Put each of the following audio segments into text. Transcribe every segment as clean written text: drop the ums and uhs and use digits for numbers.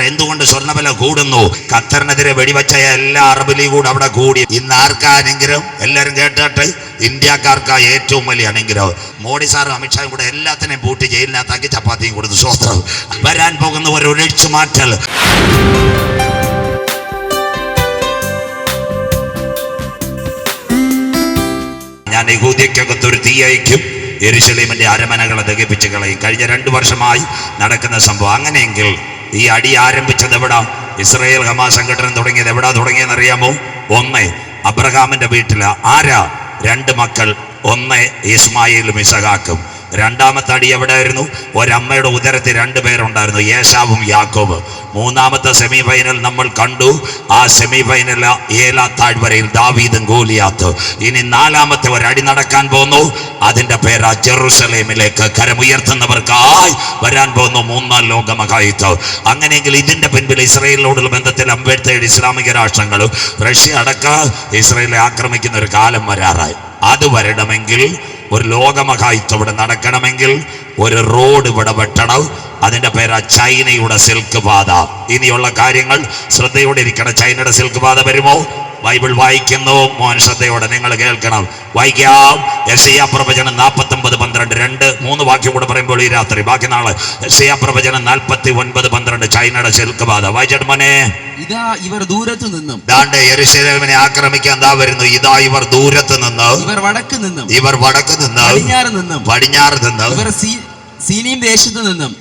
അന്നേരം എന്തുകൊണ്ട് സ്വർണ്ണവില കൂടുന്നു? ഖത്തറിനെതിരെ വെടിവെച്ച എല്ലാ അറബ് ലീഗും അവിടെ കൂടി. ഇന്ന് ആർക്കാണെങ്കിലും എല്ലാവരും കേട്ടിട്ട് ഇന്ത്യക്കാർക്കാ ഏറ്റവും വലിയ അനുഗ്രഹം. മോഡി സാറും അമിത്ഷായും കൂടെ എല്ലാത്തിനെയും പൂട്ടി ജയിലിനകത്താക്കി ചപ്പാത്തിയും കൊടുത്തു. സ്വസ്ഥം വരാൻ പോകുന്ന ഒരു ഒഴിച്ചു മാറ്റൽ. ഞാൻ യഹൂദയ്ക്കകത്തൊരു തീ അയക്കും, യെരുശലേമിന്റെ അരമനകളെ ദഹിപ്പിച്ച് കളയും. കഴിഞ്ഞ 2 വർഷമായി നടക്കുന്ന സംഭവം. അങ്ങനെയെങ്കിൽ ഈ അടി ആരംഭിച്ചത് എവിടാ? ഇസ്രായേൽ ഹമാസ് സംഘടന തുടങ്ങിയത് എവിടാ തുടങ്ങിയെന്നറിയാമോ? ഒന്ന് അബ്രഹാമിന്റെ വീട്ടില്. ആരാ? 2 മക്കൾ. ഒന്ന് ഇസ്മായിലും ഇസഹാക്കും. രണ്ടാമത്തെ അടി എവിടെയായിരുന്നു? ഒരമ്മയുടെ ഉദരത്തിൽ 2 പേരുണ്ടായിരുന്നു, ഏശാവും യാക്കോബ്. മൂന്നാമത്തെ സെമി ഫൈനൽ നമ്മൾ കണ്ടു. ആ സെമി ഫൈനൽ ഏലാ താഴ്വരയിൽ ദാവീദും ഗോലിയാത്ത്. ഇനി 4ാമത്തെ ഒരടി നടക്കാൻ പോകുന്നു. അതിന്റെ പേരാ ജെറുസലേമിലേക്ക് കരമുയർത്തുന്നവർക്കായി വരാൻ പോകുന്നു 3ാം ലോക മഹായുദ്ധം. അങ്ങനെയെങ്കിൽ ഇതിന്റെ പിൻപിൽ ഇസ്രായേലിനോടുള്ള ബന്ധത്തിൽ 57 ഇസ്ലാമിക രാഷ്ട്രങ്ങളും റഷ്യ അടക്കം ഇസ്രായേലിനെ ആക്രമിക്കുന്ന ഒരു കാലം വരാറായി. അത് വരണമെങ്കിൽ, ഒരു ലോകമഹായുദ്ധം ഇവിടെ നടക്കണമെങ്കിൽ ഒരു റോഡ് ഇവിടെ വെട്ടണം. അതിന്റെ പേരാ ചൈനയുടെ സിൽക്ക് പാത. ഇനിയുള്ള കാര്യങ്ങൾ ശ്രദ്ധയോടെ ഇരിക്കണം. ചൈനയുടെ സിൽക്ക് പാത വരുമോ? ബൈബിൾ വായിക്കുന്നു, മോൻ ശ്രദ്ധയോടെ നിങ്ങൾ കേൾക്കണം. വായിക്കാം. യെശയ്യാ പ്രവചനം 49:12. 2-3 വാക്യം കൂടെ പറയുമ്പോൾ ഈ രാത്രി, ബാക്കി നാളെ. യെശയ്യാ പ്രവചനം 49:12 ചൈനയുടെ സിൽക്ക് പാത. വായിച്ചിട്ട് മോനെ. ഇതാ ഇവർ ദൂരത്തു നിന്നും. ദാണ്ടെ യെരുശലേമിനെ ആക്രമിക്കാൻ ദാ വരുന്നു. ഇതാ ഇവർ ദൂരത്ത് നിന്ന്. ഇവർ വടക്ക് നിന്നും. ഇവർ വടക്ക് നിന്ന്. പടിഞ്ഞാറ് നിന്ന്. ഇവർ സീനീം ദേശത്ത് നിന്നും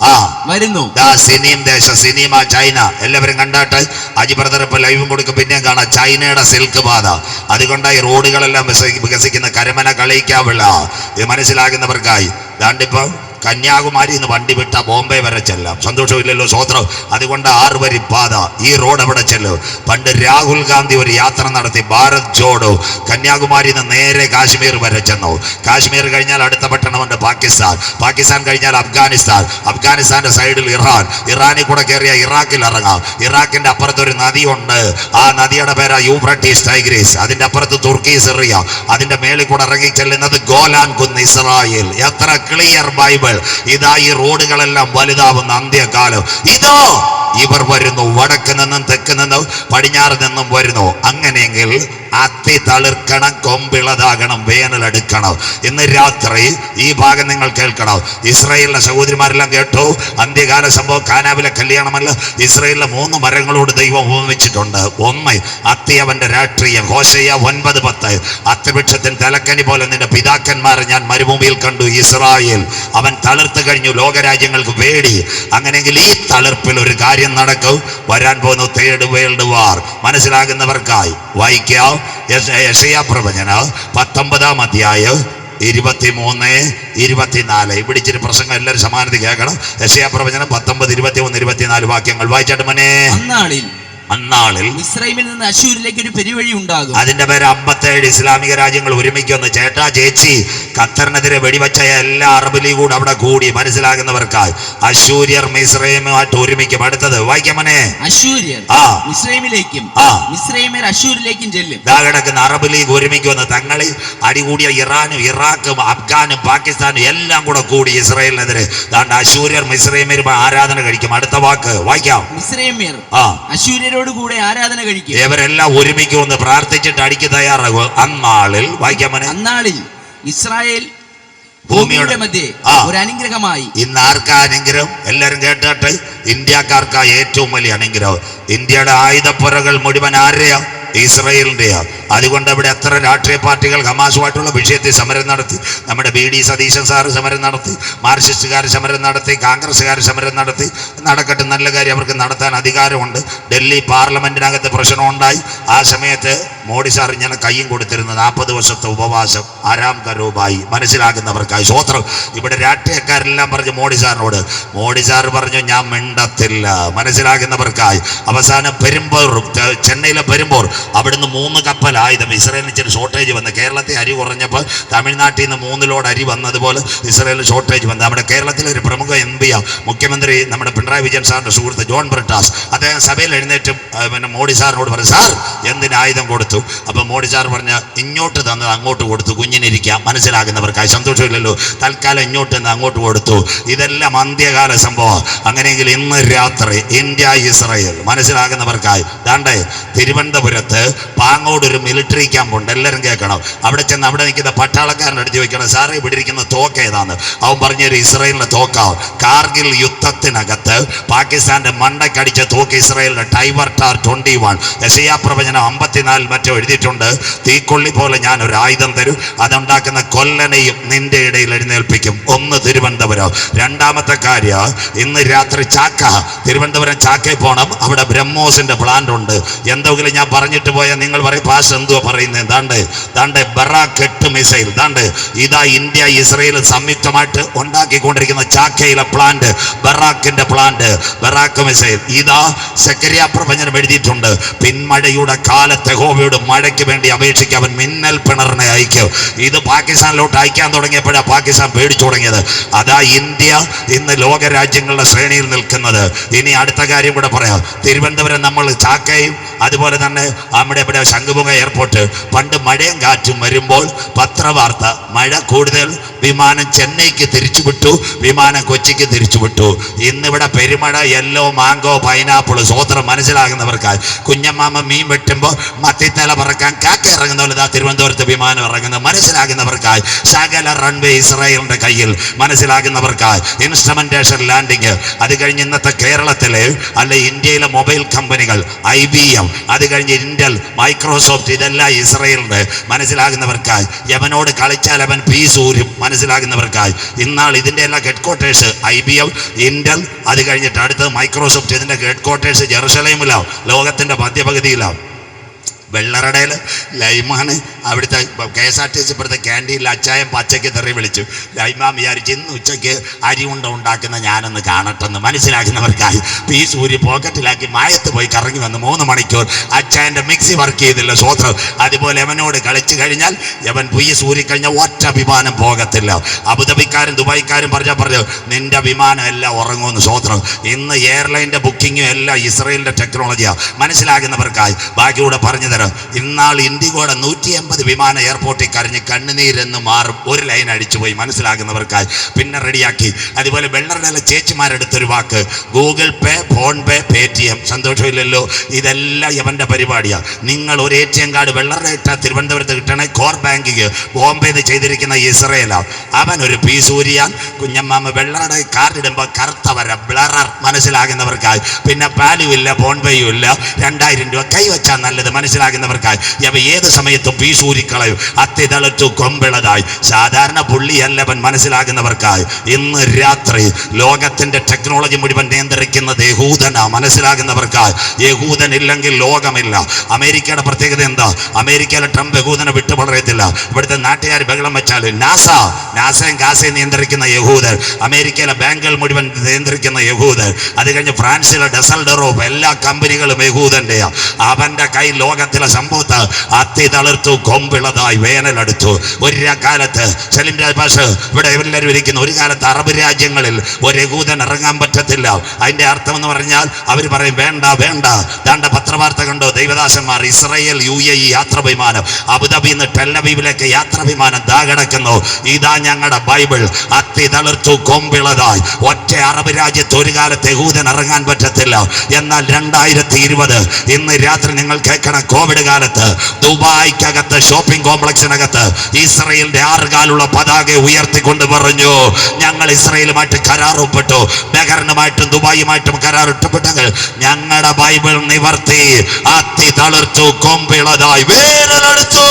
വരുന്നു. സിനീം ദേശം, സിനിമ, ചൈന. എല്ലാവരും കണ്ടാട്ട് അജി ബ്രദർ ഇപ്പൊ ലൈവും കൊടുക്കും. പിന്നെയും കാണാം ചൈനയുടെ സിൽക്ക് പാത. അതുകൊണ്ടായി റോഡുകളെല്ലാം വികസിക്കുന്ന. കരമന കളിക്കാവില്ല. ഇത് മനസ്സിലാകുന്നവർക്കായി. ദാണ്ടിപ്പോ കന്യാകുമാരി നിന്ന് വണ്ടി വിട്ട ബോംബെ വരെ ചെല്ലാം. സന്തോഷമില്ലല്ലോ? സ്വോത്രം. അതുകൊണ്ട് 6 വരി പാത. ഈ റോഡ് എവിടെ ചെല്ലും? പണ്ട് രാഹുൽ ഗാന്ധി ഒരു യാത്ര നടത്തി, ഭാരത് ജോഡോ. കന്യാകുമാരി നിന്ന് നേരെ കാശ്മീർ വരെ ചെന്നു. കാശ്മീർ കഴിഞ്ഞാൽ അടുത്ത പട്ടണമുണ്ട് പാകിസ്ഥാൻ. പാകിസ്ഥാൻ കഴിഞ്ഞാൽ അഫ്ഗാനിസ്ഥാൻ. അഫ്ഗാനിസ്ഥാന്റെ സൈഡിൽ ഇറാൻ. ഇറാനിൽ കൂടെ കയറിയ ഇറാഖിൽ ഇറങ്ങാം. ഇറാഖിന്റെ അപ്പുറത്തൊരു നദിയുണ്ട്. ആ നദിയുടെ പേരാ യൂഫ്രട്ടീസ് ടൈഗ്രീസ്. അതിന്റെ അപ്പുറത്ത് തുർക്കി, സിറിയ. അതിന്റെ മേളിൽ കൂടെ ഇറങ്ങി ചെല്ലുന്നത് ഗോലാൻ കുന്ന്, ഇസ്രായേൽ. എത്ര ക്ലിയർ ബൈബിൾ. ഇതാ ഈ റോഡുകളെല്ലാം വലുതാവുന്ന അന്ത്യകാലം. ഇതോ ഇവർ വരുന്നു. വടക്ക് നിന്നും, തെക്ക് നിന്നും, പടിഞ്ഞാറ് നിന്നും വരുന്നു. അങ്ങനെയെങ്കിൽ അത്തി തളിർക്കണം, കൊമ്പിളതാകണം, വേനലെടുക്കണം. ഇന്ന് രാത്രി ഈ ഭാഗം നിങ്ങൾ കേൾക്കണം. ഇസ്രായേലിലെ സഹോദരിമാരെല്ലാം കേട്ടു. അന്ത്യകാല സംഭവം കാനാവിലെ കല്യാണമല്ല. ഇസ്രായേലിലെ 3 മരങ്ങളോട് ദൈവം ഉപമിച്ചിട്ടുണ്ട്. ഒന്ന് അത്തി, അവന്റെ രാഷ്ട്രീയം. ഹോശയ്യ 9:10. അത്തിവൃക്ഷത്തിന് തലക്കനി പോലെ നിന്റെ പിതാക്കന്മാരെ ഞാൻ മരുഭൂമിയിൽ കണ്ടു. ഇസ്രായേൽ അവൻ തളിർത്ത് കഴിഞ്ഞു. ലോകരാജ്യങ്ങൾക്ക് പേടി. അങ്ങനെയെങ്കിൽ ഈ തളിർപ്പിൽ ഒരു കാര്യം നടക്കും. വരാൻ പോകുന്നു 3rd വേൾഡ് വാർ. മനസ്സിലാകുന്നവർക്കായി വായിക്കാം. യെശയ്യാ പ്രവചനം 19-ാം അധ്യായം 23-24. ഇവിടെ ഇച്ചിരി പ്രസംഗം എല്ലാവരും സമാനത കേൾക്കണം. യെശയ്യാ പ്രവചനം 19, 21, 24 വാക്യങ്ങൾ വായിച്ചാട്ട് മനെ. അന്നാളിൽ മിസ്രൈമിൽ നിന്ന് അശൂരിലേക്ക് ഒരു പെരുവഴി ഉണ്ടാകും. അതിന്റെ പേര് 57 ഇസ്ലാമിക രാജ്യങ്ങൾ ഒരുമിക്കുന്നു. ചേട്ടാ, ചേച്ചി, ഖത്തറിനെതിരെ വെടിവെച്ച എല്ലാ അറബ് ലീഗും അവിടെ കൂടി. മനസ്സിലാകുന്നവർക്കായി അശൂര്യർ മിസ്രൈമുമായിട്ട് ഒരുമിക്കും. അടുത്തത് വായിക്കാമനെ. അശൂര്യർ മിസ്രൈമിലേക്കും, മിസ്രൈമ്യർ അശൂരിലേക്കും ചെല്ലും. കിടക്കുന്ന അറബ് ലീഗ് ഒരുമിക്കുമെന്ന്. തങ്ങളിൽ അടികൂടിയ ഇറാനും, ഇറാഖും, അഫ്ഗാനും, പാകിസ്ഥാനും എല്ലാം കൂടെ കൂടി ഇസ്രായേലിനെതിരെ. അശൂര്യർ മിസ്രൈമ്യരും ആരാധന കഴിക്കും. അടുത്ത വാക്ക് വായിക്കാം. മിസ്രൈമ്യർ അശൂര്യരോട് കൂടെ ആരാധന കഴിക്കും. ഇവരെല്ലാം ഒരുമിക്കുമെന്ന് പ്രാർത്ഥിച്ചിട്ട് അടിക്ക് തയ്യാറാകും. അന്നാളിൽ വായിക്കാമനെ. അന്നാളിൽ ഇസ്രായേൽ ഭൂമിയുടെ മധ്യേ ഒരു അനുഗ്രഹമായി. ഇന്ന് ആർക്കാ അനുഗ്രഹം? എല്ലാവരും കേട്ടിട്ട് ഇന്ത്യക്കാർക്കാ ഏറ്റവും വലിയ അനുഗ്രഹം. ഇന്ത്യയുടെ ആയുധപ്പുറകൾ മുഴുവൻ ആരെയാ? ഇസ്രായേലിന്റെയാ. അതുകൊണ്ട് ഇവിടെ എത്ര രാഷ്ട്രീയ പാർട്ടികൾ ഹമാസുമായിട്ടുള്ള വിഷയത്തിൽ സമരം നടത്തി. നമ്മുടെ BD സതീശൻ സാറ് സമരം നടത്തി, മാർക്സിസ്റ്റുകാർ സമരം നടത്തി, കോൺഗ്രസ്സുകാർ സമരം നടത്തി. നടക്കട്ടെ, നല്ല കാര്യം. അവർക്ക് നടത്താൻ അധികാരമുണ്ട്. ഡൽഹി പാർലമെന്റിനകത്ത് പ്രശ്നം ഉണ്ടായി. ആ സമയത്ത് മോഡി സാർ ഇങ്ങനെ കയ്യും കൊടുത്തിരുന്നു. 40 ദിവസത്തെ ഉപവാസം. ആരാം കരോബായി. മനസ്സിലാകുന്നവർക്കായി സ്വോത്രം. ഇവിടെ രാഷ്ട്രീയക്കാരെല്ലാം പറഞ്ഞു മോഡി സാറിനോട്. മോഡി സാർ പറഞ്ഞു ഞാൻ മിണ്ടത്തില്ല. മനസ്സിലാകുന്നവർക്കായി അവസാനം പെരുമ്പോർ, ചെന്നൈയിലെ പെരുമ്പോർ, അവിടുന്ന് 3 കപ്പൽ ആയുധം. ഇസ്രായേലിന് ഇച്ചിരി ഷോർട്ടേജ് വന്ന്, കേരളത്തിൽ അരി കുറഞ്ഞപ്പോൾ തമിഴ്നാട്ടിൽ നിന്ന് 3 ലോഡ് അരി വന്നതുപോലെ ഇസ്രായേലിന് ഷോർട്ടേജ് വന്നു. നമ്മുടെ കേരളത്തിലെ ഒരു പ്രമുഖ MP മുഖ്യമന്ത്രി നമ്മുടെ പിണറായി വിജയൻ സാറിന്റെ സുഹൃത്ത് ജോൺ ബ്രിട്ടാസ്, അദ്ദേഹം സഭയിൽ എഴുന്നേറ്റും പിന്നെ മോഡി സാറിനോട് പറഞ്ഞു, സാർ എന്തിന് ആയുധം കൊടുത്തു? അപ്പം മോഡി സാർ പറഞ്ഞ, ഇങ്ങോട്ട് തന്നത് അങ്ങോട്ട് കൊടുത്തു, കുഞ്ഞിനിരിക്കാം, മനസ്സിലാകുന്നവർക്കായി. സന്തോഷമില്ലല്ലോ, തൽക്കാലം ഇങ്ങോട്ട് നിന്ന് അങ്ങോട്ട് കൊടുത്തു. ഇതെല്ലാം അന്ത്യകാല സംഭവം. അങ്ങനെയെങ്കിൽ ഇന്ന് രാത്രി ഇന്ത്യ ഇസ്രായേൽ, മനസ്സിലാകുന്നവർക്കായി. ദാണ്ടേ തിരുവനന്തപുരത്ത് പാങ്ങോട് ഒരു മിലിറ്ററി ക്യാമ്പ് ഉണ്ട്, എല്ലാവരും കേൾക്കണം. അവിടെ ചെന്ന് അവിടെ നിൽക്കുന്ന പട്ടാളക്കാരൻ്റെ അടുത്ത് ചോദിക്കണം, സാറേ ഇവിടെ ഇരിക്കുന്ന തോക്ക് ഏതാണ്? അവൻ പറഞ്ഞൊരു ഇസ്രായേലിന്റെ തോക്കാവും. കാർഗിൽ യുദ്ധത്തിനകത്ത് പാകിസ്ഥാന്റെ മണ്ടക്കടിച്ച തോക്ക് ഇസ്രായേലിന്റെ ടൈവർട്ടാർ 21. യെശയ്യാ പ്രവചനം 54 മറ്റോ എഴുതിയിട്ടുണ്ട്. തീക്കൊള്ളി പോലെ ഞാൻ ഒരു ആയുധം തരും, അതുണ്ടാക്കുന്ന കൊല്ലനെയും നിന്റെ ഇടയിൽ എഴുന്നേൽപ്പിക്കും. ഒന്ന് തിരുവനന്തപുരം. രണ്ടാമത്തെ കാര്യം, ഇന്ന് രാത്രി ചാക്ക, തിരുവനന്തപുരം ചാക്കയിൽ പോകണം. അവിടെ ബ്രഹ്മോസിന്റെ പ്ലാന്റ് ഉണ്ട്. എന്തെങ്കിലും ഞാൻ പറഞ്ഞിട്ട് പോയാൽ നിങ്ങൾ പറയും, പാസ് എന്തുവാ പറയുന്നത്? ദാണ്ടേ ബറാക്ക് 8 മിസൈൽ. ഇതാ ഇന്ത്യ ഇസ്രായേൽ സംയുക്തമായിട്ട് ഉണ്ടാക്കിക്കൊണ്ടിരിക്കുന്ന ചാക്കയിലെ പ്ലാന്റ്, ബറാക്കിന്റെ പ്ലാന്റ്, ബറാക്ക് മിസൈൽ. ഇതാ സെക്കരിയ പ്രവചനം എഴുതിയിട്ടുണ്ട്. പിന്മഴയുടെ കാലത്ത് യഹോവയോട് മഴയ്ക്ക് വേണ്ടി അപേക്ഷിക്കാൻ അവൻ മിന്നൽ പിണറിനെ അയക്കും. ഇത് പാകിസ്ഥാനിലോട്ട് അയക്കാൻ തുടങ്ങിയപ്പോഴാണ് പാകിസ്ഥാൻ പേടിച്ചു തുടങ്ങിയത്. അതാ ഇന്ത്യ ഇന്ന് ലോകരാജ്യങ്ങളുടെ ശ്രേണിയിൽ നിൽക്കുന്നത്. ഇനി അടുത്ത കാര്യം കൂടെ പറയാം. തിരുവനന്തപുരം നമ്മൾ ചാക്കയും അതുപോലെ തന്നെ നമ്മുടെ ഇവിടെ ശംഖുമുഖ എയർപോർട്ട്, പണ്ട് മഴയും കാറ്റും വരുമ്പോൾ പത്രവാർത്ത, മഴ കൂടുതൽ, വിമാനം ചെന്നൈക്ക് തിരിച്ചുവിട്ടു, വിമാനം കൊച്ചിക്ക് തിരിച്ചുവിട്ടു. ഇന്നിവിടെ പെരുമഴ, യെല്ലോ, മാങ്കോ, പൈനാപ്പിൾ. സ്വോത്രം, മനസ്സിലാകുന്നവർക്കായി. കുഞ്ഞമ്മാമ മീൻ വെട്ടുമ്പോൾ മത്തിത്തല പറക്കാൻ കാക്ക ഇറങ്ങുന്ന പോലെ തിരുവനന്തപുരത്ത് വിമാനം ഇറങ്ങുന്നത്, മനസ്സിലാകുന്നവർക്കായി. സകല റൺവേ ഇസ്രായേലിന്റെ കയ്യിൽ, മനസ്സിലാകുന്നവർക്കായി. Instrumentation landing. അത് കഴിഞ്ഞ് ഇന്നത്തെ കേരളത്തിലെ അല്ലെ ഇന്ത്യയിലെ മൊബൈൽ കമ്പനികൾ, IBM, അത് കഴിഞ്ഞ് ഇന്റൽ, മൈക്രോസോഫ്റ്റ്, ഇതെല്ലാം ഇസ്രായേലിന്റെ, മനസ്സിലാകുന്നവർക്കായി. യവനോട് കളിച്ചാൽ അവൻ പീസൂരും, മനസ്സിലാകുന്നവർക്കായി. ഇന്നാൾ ഇതിന്റെ എല്ലാം ഹെഡ്ക്വാർട്ടേഴ്സ് IBM, ഇന്റൽ, അത് കഴിഞ്ഞിട്ട് അടുത്തത് മൈക്രോസോഫ്റ്റ്. ഇതിന്റെ ഹെഡ്ക്വാർട്ടേഴ്സ് ജെറുസലേമിലാവും, ലോകത്തിന്റെ മധ്യപകുതിയിലാവും. വെള്ളറടയിൽ ലൈമാണ് അവിടുത്തെ KSRTC ഇപ്പോഴത്തെ ക്യാൻറ്റീനിൽ അച്ചായം പച്ചയ്ക്ക് തെറി വിളിച്ചു. ലൈമാൻ വിചാരിച്ച് ഇന്ന് ഉച്ചയ്ക്ക് അരി ഉണ്ട ഉണ്ടാക്കുന്ന ഞാനൊന്ന് കാണട്ടെന്ന്, മനസ്സിലാക്കുന്നവർക്കായി. പീസ് ഊരി പോക്കറ്റിലാക്കി മായത്ത് പോയി കറങ്ങി വന്ന് 3 മണിക്കൂർ അച്ചായൻ്റെ മിക്സി വർക്ക് ചെയ്തില്ല. സ്വോത്രം. അതുപോലെ യവനോട് കളിച്ചു കഴിഞ്ഞാൽ യവൻ പീസ് ഊരിക്കഴിഞ്ഞാൽ ഒറ്റ വിമാനം പോകത്തില്ല. അബുദാബിക്കാരും ദുബായിക്കാരും പറഞ്ഞു നിന്റെ വിമാനം എല്ലാം ഉറങ്ങുമെന്ന്. സ്വോത്രം. ഇന്ന് എയർലൈൻ്റെ ബുക്കിങ്ങും എല്ലാം ഇസ്രായേലിൻ്റെ ടെക്നോളജിയാണ്, മനസ്സിലാകുന്നവർക്കായി. ബാക്കിയൂടെ പറഞ്ഞു തരാം. ഇന്നാൾ ഇൻഡിഗോയുടെ 180 വിമാന എയർപോർട്ടിൽ കരഞ്ഞ് കണ്ണുനീരെന്ന് മാറും. ഒരു ലൈൻ അടിച്ചുപോയി, മനസ്സിലാകുന്നവർക്കായി. പിന്നെ റെഡിയാക്കി. അതുപോലെ വെള്ളറുടെ ചേച്ചിമാരെടുത്തൊരു വാക്ക്, ഗൂഗിൾ പേ, ഫോൺ പേ, പേടിഎം. സന്തോഷമില്ലല്ലോ, ഇതെല്ലാം ഇവന്റെ പരിപാടിയാണ്. നിങ്ങൾ ഒരു ATM കാർഡ് വെള്ളറുടെ ഇട്ട തിരുവനന്തപുരത്ത് കിട്ടണേ. കോർ ബാങ്കിങ് ബോംബെന്ന് ചെയ്തിരിക്കുന്ന ഇസ്രായേലാണ്. അവൻ ഒരു പീസൂരിയാൻ. കുഞ്ഞമ്മാമ വെള്ളറുടെ കാർഡ് ഇടുമ്പോൾ കറുത്ത വര, ബ്ലറർ, മനസ്സിലാകുന്നവർക്കായി. പിന്നെ പാലും ഇല്ല, ഫോൺ പേയും ഇല്ല. 2000 രൂപ കൈവച്ചാൽ നല്ലത്, മനസ്സിലാകുന്നവർക്കായി. അവ ഏത് സമയത്തും പീസൂരിക്കളയും. അത്തിതളച്ചു കൊമ്പിളതായി. സാധാരണ പുള്ളിയല്ലവൻ, മനസ്സിലാകുന്നവർക്കായി. ഇന്ന് രാത്രി ലോകത്തിന്റെ ടെക്നോളജി മുഴുവൻ നിയന്ത്രിക്കുന്നത് യഹൂദനാ, മനസ്സിലാകുന്നവർക്കായി. യഹൂദൻ ഇല്ലെങ്കിൽ ലോകമില്ല. അമേരിക്കയുടെ പ്രത്യേകത എന്താ? അമേരിക്കയിലെ ട്രംപ് യഹൂദനെ വിട്ടു വളരത്തില്ല. ഇവിടുത്തെ നാട്ടുകാർ ബഹളം വെച്ചാൽ നാസയും ഗാസയും നിയന്ത്രിക്കുന്ന യഹൂദൻ, അമേരിക്കയിലെ ബാങ്കുകൾ മുഴുവൻ നിയന്ത്രിക്കുന്ന യഹൂദൻ, അത് കഴിഞ്ഞ് ഫ്രാൻസിലെ ഡസൽഡറോഫ്, എല്ലാ കമ്പനികളും യഹൂദന്റെയാ. അവന്റെ കൈ ലോകത്തിലെ സംഭവത്ത് അത്തി തളിർത്തു, കൊമ്പിളതായി, വേനലെടുത്തു. ഒരു കാലത്ത് സലിം രാജ് ഇവിടെ എല്ലാവരും ഇരിക്കുന്ന, ഒരു കാലത്ത് അറബ് രാജ്യങ്ങളിൽ ഒരു യഹൂദൻ ഇറങ്ങാൻ പറ്റത്തില്ല. അതിന്റെ അർത്ഥം എന്ന് പറഞ്ഞാൽ അവർ പറയും വേണ്ട വേണ്ട. ദാണ്ട പത്രവാർത്ത കണ്ടോ? ദൈവദാസന്മാർ, ഇസ്രായേൽ UAE യാത്ര വിമാനം അബുദാബിയിൽ നിന്ന് ടെല്ലവീവിലേക്ക് യാത്ര വിമാനം കിടക്കുന്നു. ഇതാ ഞങ്ങളുടെ ബൈബിൾ. അത്തി തളിർത്തു, കൊമ്പിളതായി. ഒറ്റ അറബ് രാജ്യത്ത് ഒരു കാലത്ത് യഹൂദൻ ഇറങ്ങാൻ പറ്റത്തില്ല. എന്നാൽ 2020 ഇന്ന് രാത്രി നിങ്ങൾ കേൾക്കണം. കോവിഡ് കാലത്ത് ദുബായ്ക്കകത്ത് ഷോപ്പിംഗ് കോംപ്ലക്സിനകത്ത് ഇസ്രായേലിന്റെ 6 കാലുള്ള പതാക ഉയർത്തിക്കൊണ്ട് പറഞ്ഞു, ഞങ്ങൾ ഇസ്രായേലുമായിട്ട് കരാർ ഒപ്പിട്ടു. ബഹറിനുമായിട്ടും ദുബായുമായിട്ടും കരാർ ഇട്ടപ്പെട്ടെങ്കിൽ ഞങ്ങളുടെ ബൈബിൾ നിവർത്തി. അത്തി തളിർത്തു, കൊമ്പിളതായി, വേനലെടുത്തു.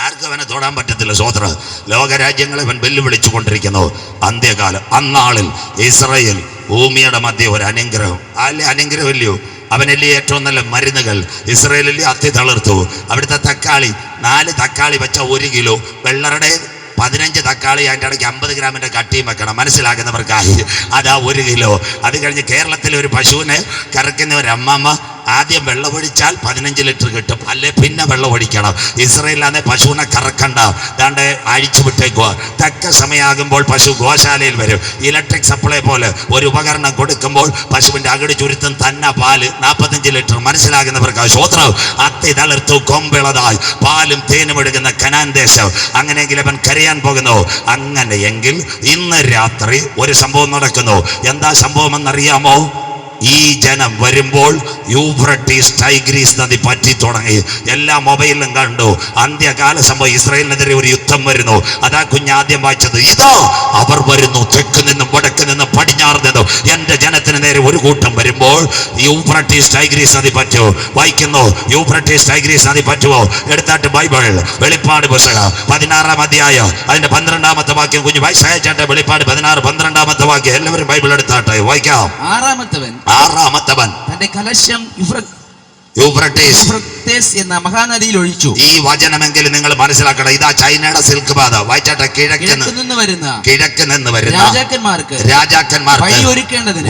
ആർക്കും അവനെ തൊടാൻ പറ്റത്തില്ല. സ്വോത്ര. ലോകരാജ്യങ്ങളെ അവൻ വെല്ലുവിളിച്ചു കൊണ്ടിരിക്കുന്നു. അന്ത്യകാലം. അന്നാളിൽ ഇസ്രായേൽ ഭൂമിയുടെ മധ്യ ഒരു അനുഗ്രഹം. അല്ലേ? അനുഗ്രഹമില്ലയോ? അവനല്ലേ ഏറ്റവും നല്ല മരുന്നുകൾ. ഇസ്രായേലിൽ അത്തി തളിർത്തു. അവിടുത്തെ തക്കാളി, 4 തക്കാളി വെച്ച 1 കിലോ. വെള്ളറുടെ 15 തക്കാളി, അതിൻ്റെ ഇടയ്ക്ക് 50 ഗ്രാമിൻ്റെ കട്ടിയും വെക്കണം, മനസ്സിലാക്കുന്നവർക്കായി. അതാ 1 കിലോ. അത് കഴിഞ്ഞ് കേരളത്തിലെ ഒരു പശുവിനെ കറക്കുന്ന ഒരു അമ്മമ്മ ആദ്യം വെള്ളമൊഴിച്ചാൽ 15 ലിറ്റർ കിട്ടും, അല്ലെ പിന്നെ വെള്ളമൊഴിക്കണം. ഇസ്രയേലിലാന്നെ പശുവിനെ കറക്കണ്ട, ദാണ്ട് അഴിച്ചു വിട്ടേക്കുക. തക്ക സമയമാകുമ്പോൾ പശു ഗോശാലയിൽ വരും. ഇലക്ട്രിക് സപ്ലൈ പോലെ ഒരു ഉപകരണം കൊടുക്കുമ്പോൾ പശുവിന്റെ അകിട് ചുരുത്തും തന്നെ പാല് 45 ലിറ്റർ. മനസ്സിലാകുന്നവർക്ക് ശ്രോത്രം അത്തി തളിർത്തു കൊമ്പിളതായി പാലും തേനും എടുക്കുന്ന കനാൻ ദേശം. അങ്ങനെയെങ്കിൽ അവൻ കരയാൻ പോകുന്നു. അങ്ങനെയെങ്കിൽ ഇന്ന് രാത്രി ഒരു സംഭവം നടക്കുന്നു. എന്താ സംഭവം എന്നറിയാമോ? ഈ ജനം വരുമ്പോൾ യൂഫ്രട്ടീസ് ടൈഗ്രീസ് നദി പറ്റി തുടങ്ങി. എല്ലാ മൊബൈലിലും കണ്ടു. അന്ത്യകാല സംഭവം, ഇസ്രായേലിനെതിരെ ഒരു യുദ്ധം വരുന്നു. അതാ കുഞ്ഞാദ്യം വായിച്ചത്. ഇതാ അവർ വരുന്നു, തെക്ക് നിന്നും വടക്ക് നിന്നും പടിഞ്ഞാറ് നിന്നും എന്റെ ജനത്തിന് നേരെ ഒരു കൂട്ടം വരുമ്പോൾ യൂഫ്രട്ടീസ് ടൈഗ്രീസ് നദി പറ്റൂ. വായിക്കുന്നു, യൂഫ്രട്ടീസ് ടൈഗ്രീസ് നദി പറ്റുമോ? എടുത്താട്ട് ബൈബിൾ വെളിപ്പാട് പുസ്തകം 16-ാം അധ്യായം അതിന്റെ 12-ാമത്തെ വാക്യം. കുഞ്ഞു വായിച്ചാട്ടെ, വെളിപ്പാട് 16-12-ാമത്തെ വാക്യം. എല്ലാവരും ബൈബിൾ എടുത്താട്ടെ, വായിക്കാം. ആറാമത്തവൻ തന്റെ കലശം യൂഫ്രട്ടീസ് എന്ന മഹാനദിയിൽ ഒഴിച്ചു. ഈ വചനമെങ്കിലും നിങ്ങൾ മനസ്സിലാക്കണം. ഇതാ ചൈനയുടെ സിൽക്ക് പാത. വായിച്ചാട്ടെ, കിഴക്ക് നിന്ന് വരുന്ന രാജാക്കന്മാർക്ക്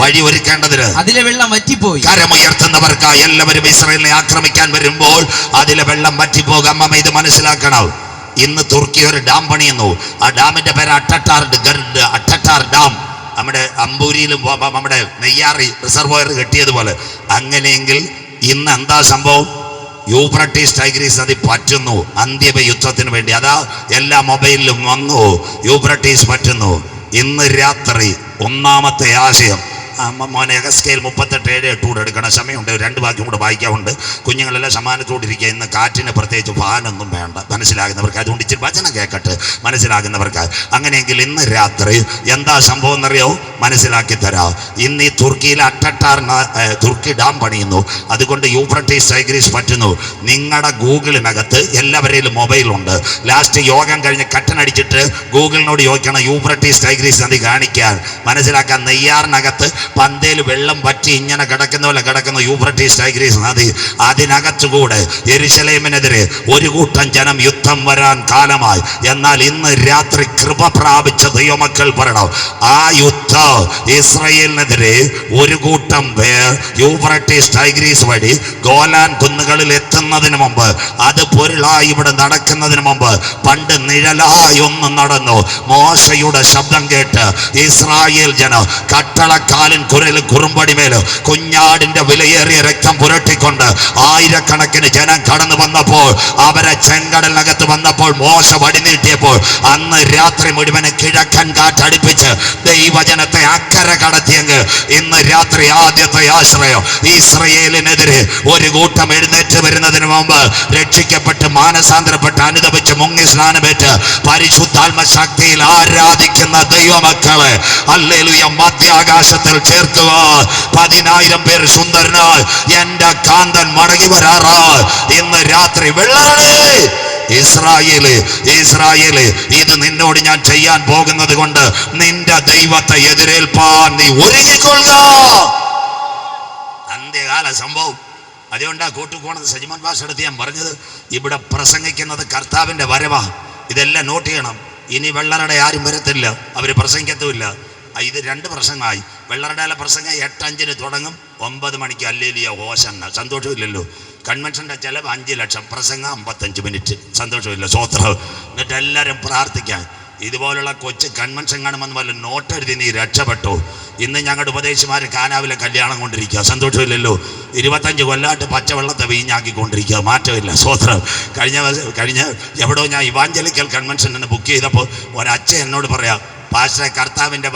വഴി ഒരുക്കേണ്ടതിന് അതിലെ വെള്ളം വറ്റിപ്പോയി. കരമുയർത്തുന്നവർക്ക് എല്ലാവരും ഇസ്രായേലിനെ ആക്രമിക്കാൻ വരുമ്പോൾ അതിലെ വെള്ളം വറ്റിപ്പോകും. അമ്മ ഇത് മനസ്സിലാക്കണം. ഇന്ന് തുർക്കി ഒരു ഡാം പണിയുന്നു. ആ ഡാമിന്റെ പേര് അട്ടട്ടാർ ഡാം. നമ്മുടെ അമ്പൂരിയിലും നമ്മുടെ നെയ്യാറി റിസർവോയർ കെട്ടിയതുപോലെ. അങ്ങനെയെങ്കിൽ ഇന്ന് എന്താ സംഭവം? യൂഫ്രട്ടീസ് ടൈഗ്രീസ് നദി പറ്റുന്നു അന്തിമ യുദ്ധത്തിന് വേണ്ടി. അതാ എല്ലാ മൊബൈലിലും വന്നു, യൂഫ്രട്ടീസ് പറ്റുന്നു. ഇന്ന് രാത്രി ഒന്നാമത്തെ ആശയം. മോനെ എഗസ്കേൽ 38:7 കൂടെ എടുക്കണം. സമയമുണ്ട്, 2 വാക്യം കൂടെ വായിക്കാറുണ്ട്. കുഞ്ഞുങ്ങളെല്ലാം സമാനത്തോടിരിക്കുക. ഇന്ന് കാറ്റിന് പ്രത്യേകിച്ച് ഫാനൊന്നും വേണ്ട, മനസ്സിലാകുന്നവർക്ക്. അതുകൊണ്ട് ഇച്ചിരി വചനം കേൾക്കട്ടെ, മനസ്സിലാകുന്നവർക്ക്. അങ്ങനെയെങ്കിൽ ഇന്ന് രാത്രി എന്താ സംഭവം എന്നറിയോ? മനസ്സിലാക്കി തരാം. ഇന്ന് ഈ തുർക്കിയിൽ തുർക്കി ഡാം പണിയുന്നു. അതുകൊണ്ട് യൂഫ്രട്ടീസ് ടൈഗ്രീസ് പറ്റുന്നു. നിങ്ങളുടെ ഗൂഗിളിനകത്ത് എല്ലാവരെയും മൊബൈലുണ്ട്. ലാസ്റ്റ് യോഗം കഴിഞ്ഞ് കട്ടനടിച്ചിട്ട് ഗൂഗിളിനോട് ചോദിക്കണം യൂഫ്രട്ടീസ് ടൈഗ്രീസ് നദി കാണിക്കാൻ. മനസ്സിലാക്കാൻ. നെയ്യാറിനകത്ത് പന്തയിൽ വെള്ളം പറ്റി ഇങ്ങനെ കിടക്കുന്ന പോലെ കിടക്കുന്ന യൂഫ്രട്ടീസ് ടൈഗ്രീസ് നദി. അതിനകത്തുകൂടെ യെരുശലേമിനെതിരെ ഒരു കൂട്ടം ജനം യുദ്ധം വരാൻ കാലമായി. എന്നാൽ ഇന്ന് രാത്രി കൃപ പ്രാപിച്ച ദൈവമക്കൾ പറയണം, ആ യുദ്ധം ഇസ്രായേലിനെതിരെ ഒരു കൂട്ടം പേർ യൂഫ്രട്ടീസ് ടൈഗ്രീസ് വഴി ഗോലാൻ കുന്നുകളിൽ എത്തുന്നതിന് മുമ്പ്, അത് പൊരുളായി ഇവിടെ നടക്കുന്നതിന് മുമ്പ്, പണ്ട് നിഴലായി ഒന്ന് നടന്നു. മോശയുടെ ശബ്ദം കേട്ട് ഇസ്രായേൽ ജനം കട്ടളക്കാലിൻ കുരലും കുറുമ്പടിമേല് കുഞ്ഞാടിന്റെ വിലയേറിയ രക്തം പുരട്ടിക്കൊണ്ട് ആയിരക്കണക്കിന് ജനം കടന്നു വന്നപ്പോൾ, അവരെ ചെങ്കടലിനകത്ത് വന്നപ്പോൾ, മോശ വടി നീട്ടിയപ്പോൾ, അന്ന് രാത്രി മുഴുവന് കിഴക്കൻ കാറ്റടിപ്പിച്ച് ദൈവജനത്തെ അക്കരെ കടത്തിയെങ്കിൽ ഇന്ന് രാത്രി ആദ്യത്തെ ആശ്രയം ഇസ്രായേലിനെതിരെ ഒരു കൂട്ടം എഴുന്നേറ്റ് വരുന്നതിന് മുമ്പ് രക്ഷിക്കപ്പെട്ട് മാനസാന്തരപ്പെട്ട് അനുദപിച്ച് മുങ്ങി സ്നാനമേറ്റ് പരിശുദ്ധാത്മ ശക്തിയിൽ ആരാധിക്കുന്ന ദൈവമക്കളെ ഹല്ലേലൂയ മധ്യാകാശത്തിൽ ചേർക്കുക. 10,000 പേർ സുന്ദരനായി എന്റെ കാന്തൻ മടങ്ങി വരാറാ. ഇന്ന് രാത്രി വെള്ളാണേ ഇസ്രായേല്, ഇത് നിന്നോട് ഞാൻ ചെയ്യാൻ പോകുന്നത് കൊണ്ട് നിന്റെ ദൈവത്തെ എതിരേൽപ്പാൻ നീ ഒരുങ്ങിക്കൊള്ളുക. അന്ത്യകാല സംഭവം. അതുകൊണ്ടാ കൂട്ടുകോണത് സജിമൻ ഭാഷ എടുത്ത് ഞാൻ പറഞ്ഞത്, ഇവിടെ പ്രസംഗിക്കുന്നത് കർത്താവിന്റെ വരവാ. ഇതെല്ലാം നോട്ട് ചെയ്യണം. ഇനി വെള്ളറടെ ആരും വരത്തില്ല, അവര് പ്രസംഗിക്കത്തുമില്ല. ഇത് 2 പ്രസംഗമായി. വെള്ളറടയിലെ പ്രസംഗം 8:05 തുടങ്ങും, 9 മണിക്ക് അല്ലേലിയ ഹോശന്ന. സന്തോഷമില്ലല്ലോ. കൺവെൻഷന്റെ ചെലവ് 5 ലക്ഷം, പ്രസംഗം 55 മിനിറ്റ്. സന്തോഷമില്ല, സ്വോത്രം. എന്നിട്ട് എല്ലാവരും പ്രാർത്ഥിക്കാൻ. ഇതുപോലുള്ള കൊച്ചു കൺവെൻഷൻ കാണുമെന്ന് വല്ല നോട്ട് എഴുതി നീ രക്ഷപ്പെട്ടു. ഇന്ന് ഞങ്ങളുടെ ഉപദേശിമാർ കാനാവിലെ കല്യാണം കൊണ്ടിരിക്കുക. സന്തോഷമില്ലല്ലോ. 25 കൊല്ലമായിട്ട് പച്ചവെള്ളത്തെ വീഞ്ഞാക്കിക്കൊണ്ടിരിക്കുക. മാറ്റമില്ല, സ്വോത്രം. കഴിഞ്ഞ എവിടോ ഞാൻ ഇവാഞ്ചലിക്കൽ കൺവെൻഷൻ എന്ന് ബുക്ക് ചെയ്തപ്പോൾ ഒരച്ഛൻ എന്നോട് പറയാം, പാസ്റ്ററെ കർത്താവിൻ്റെ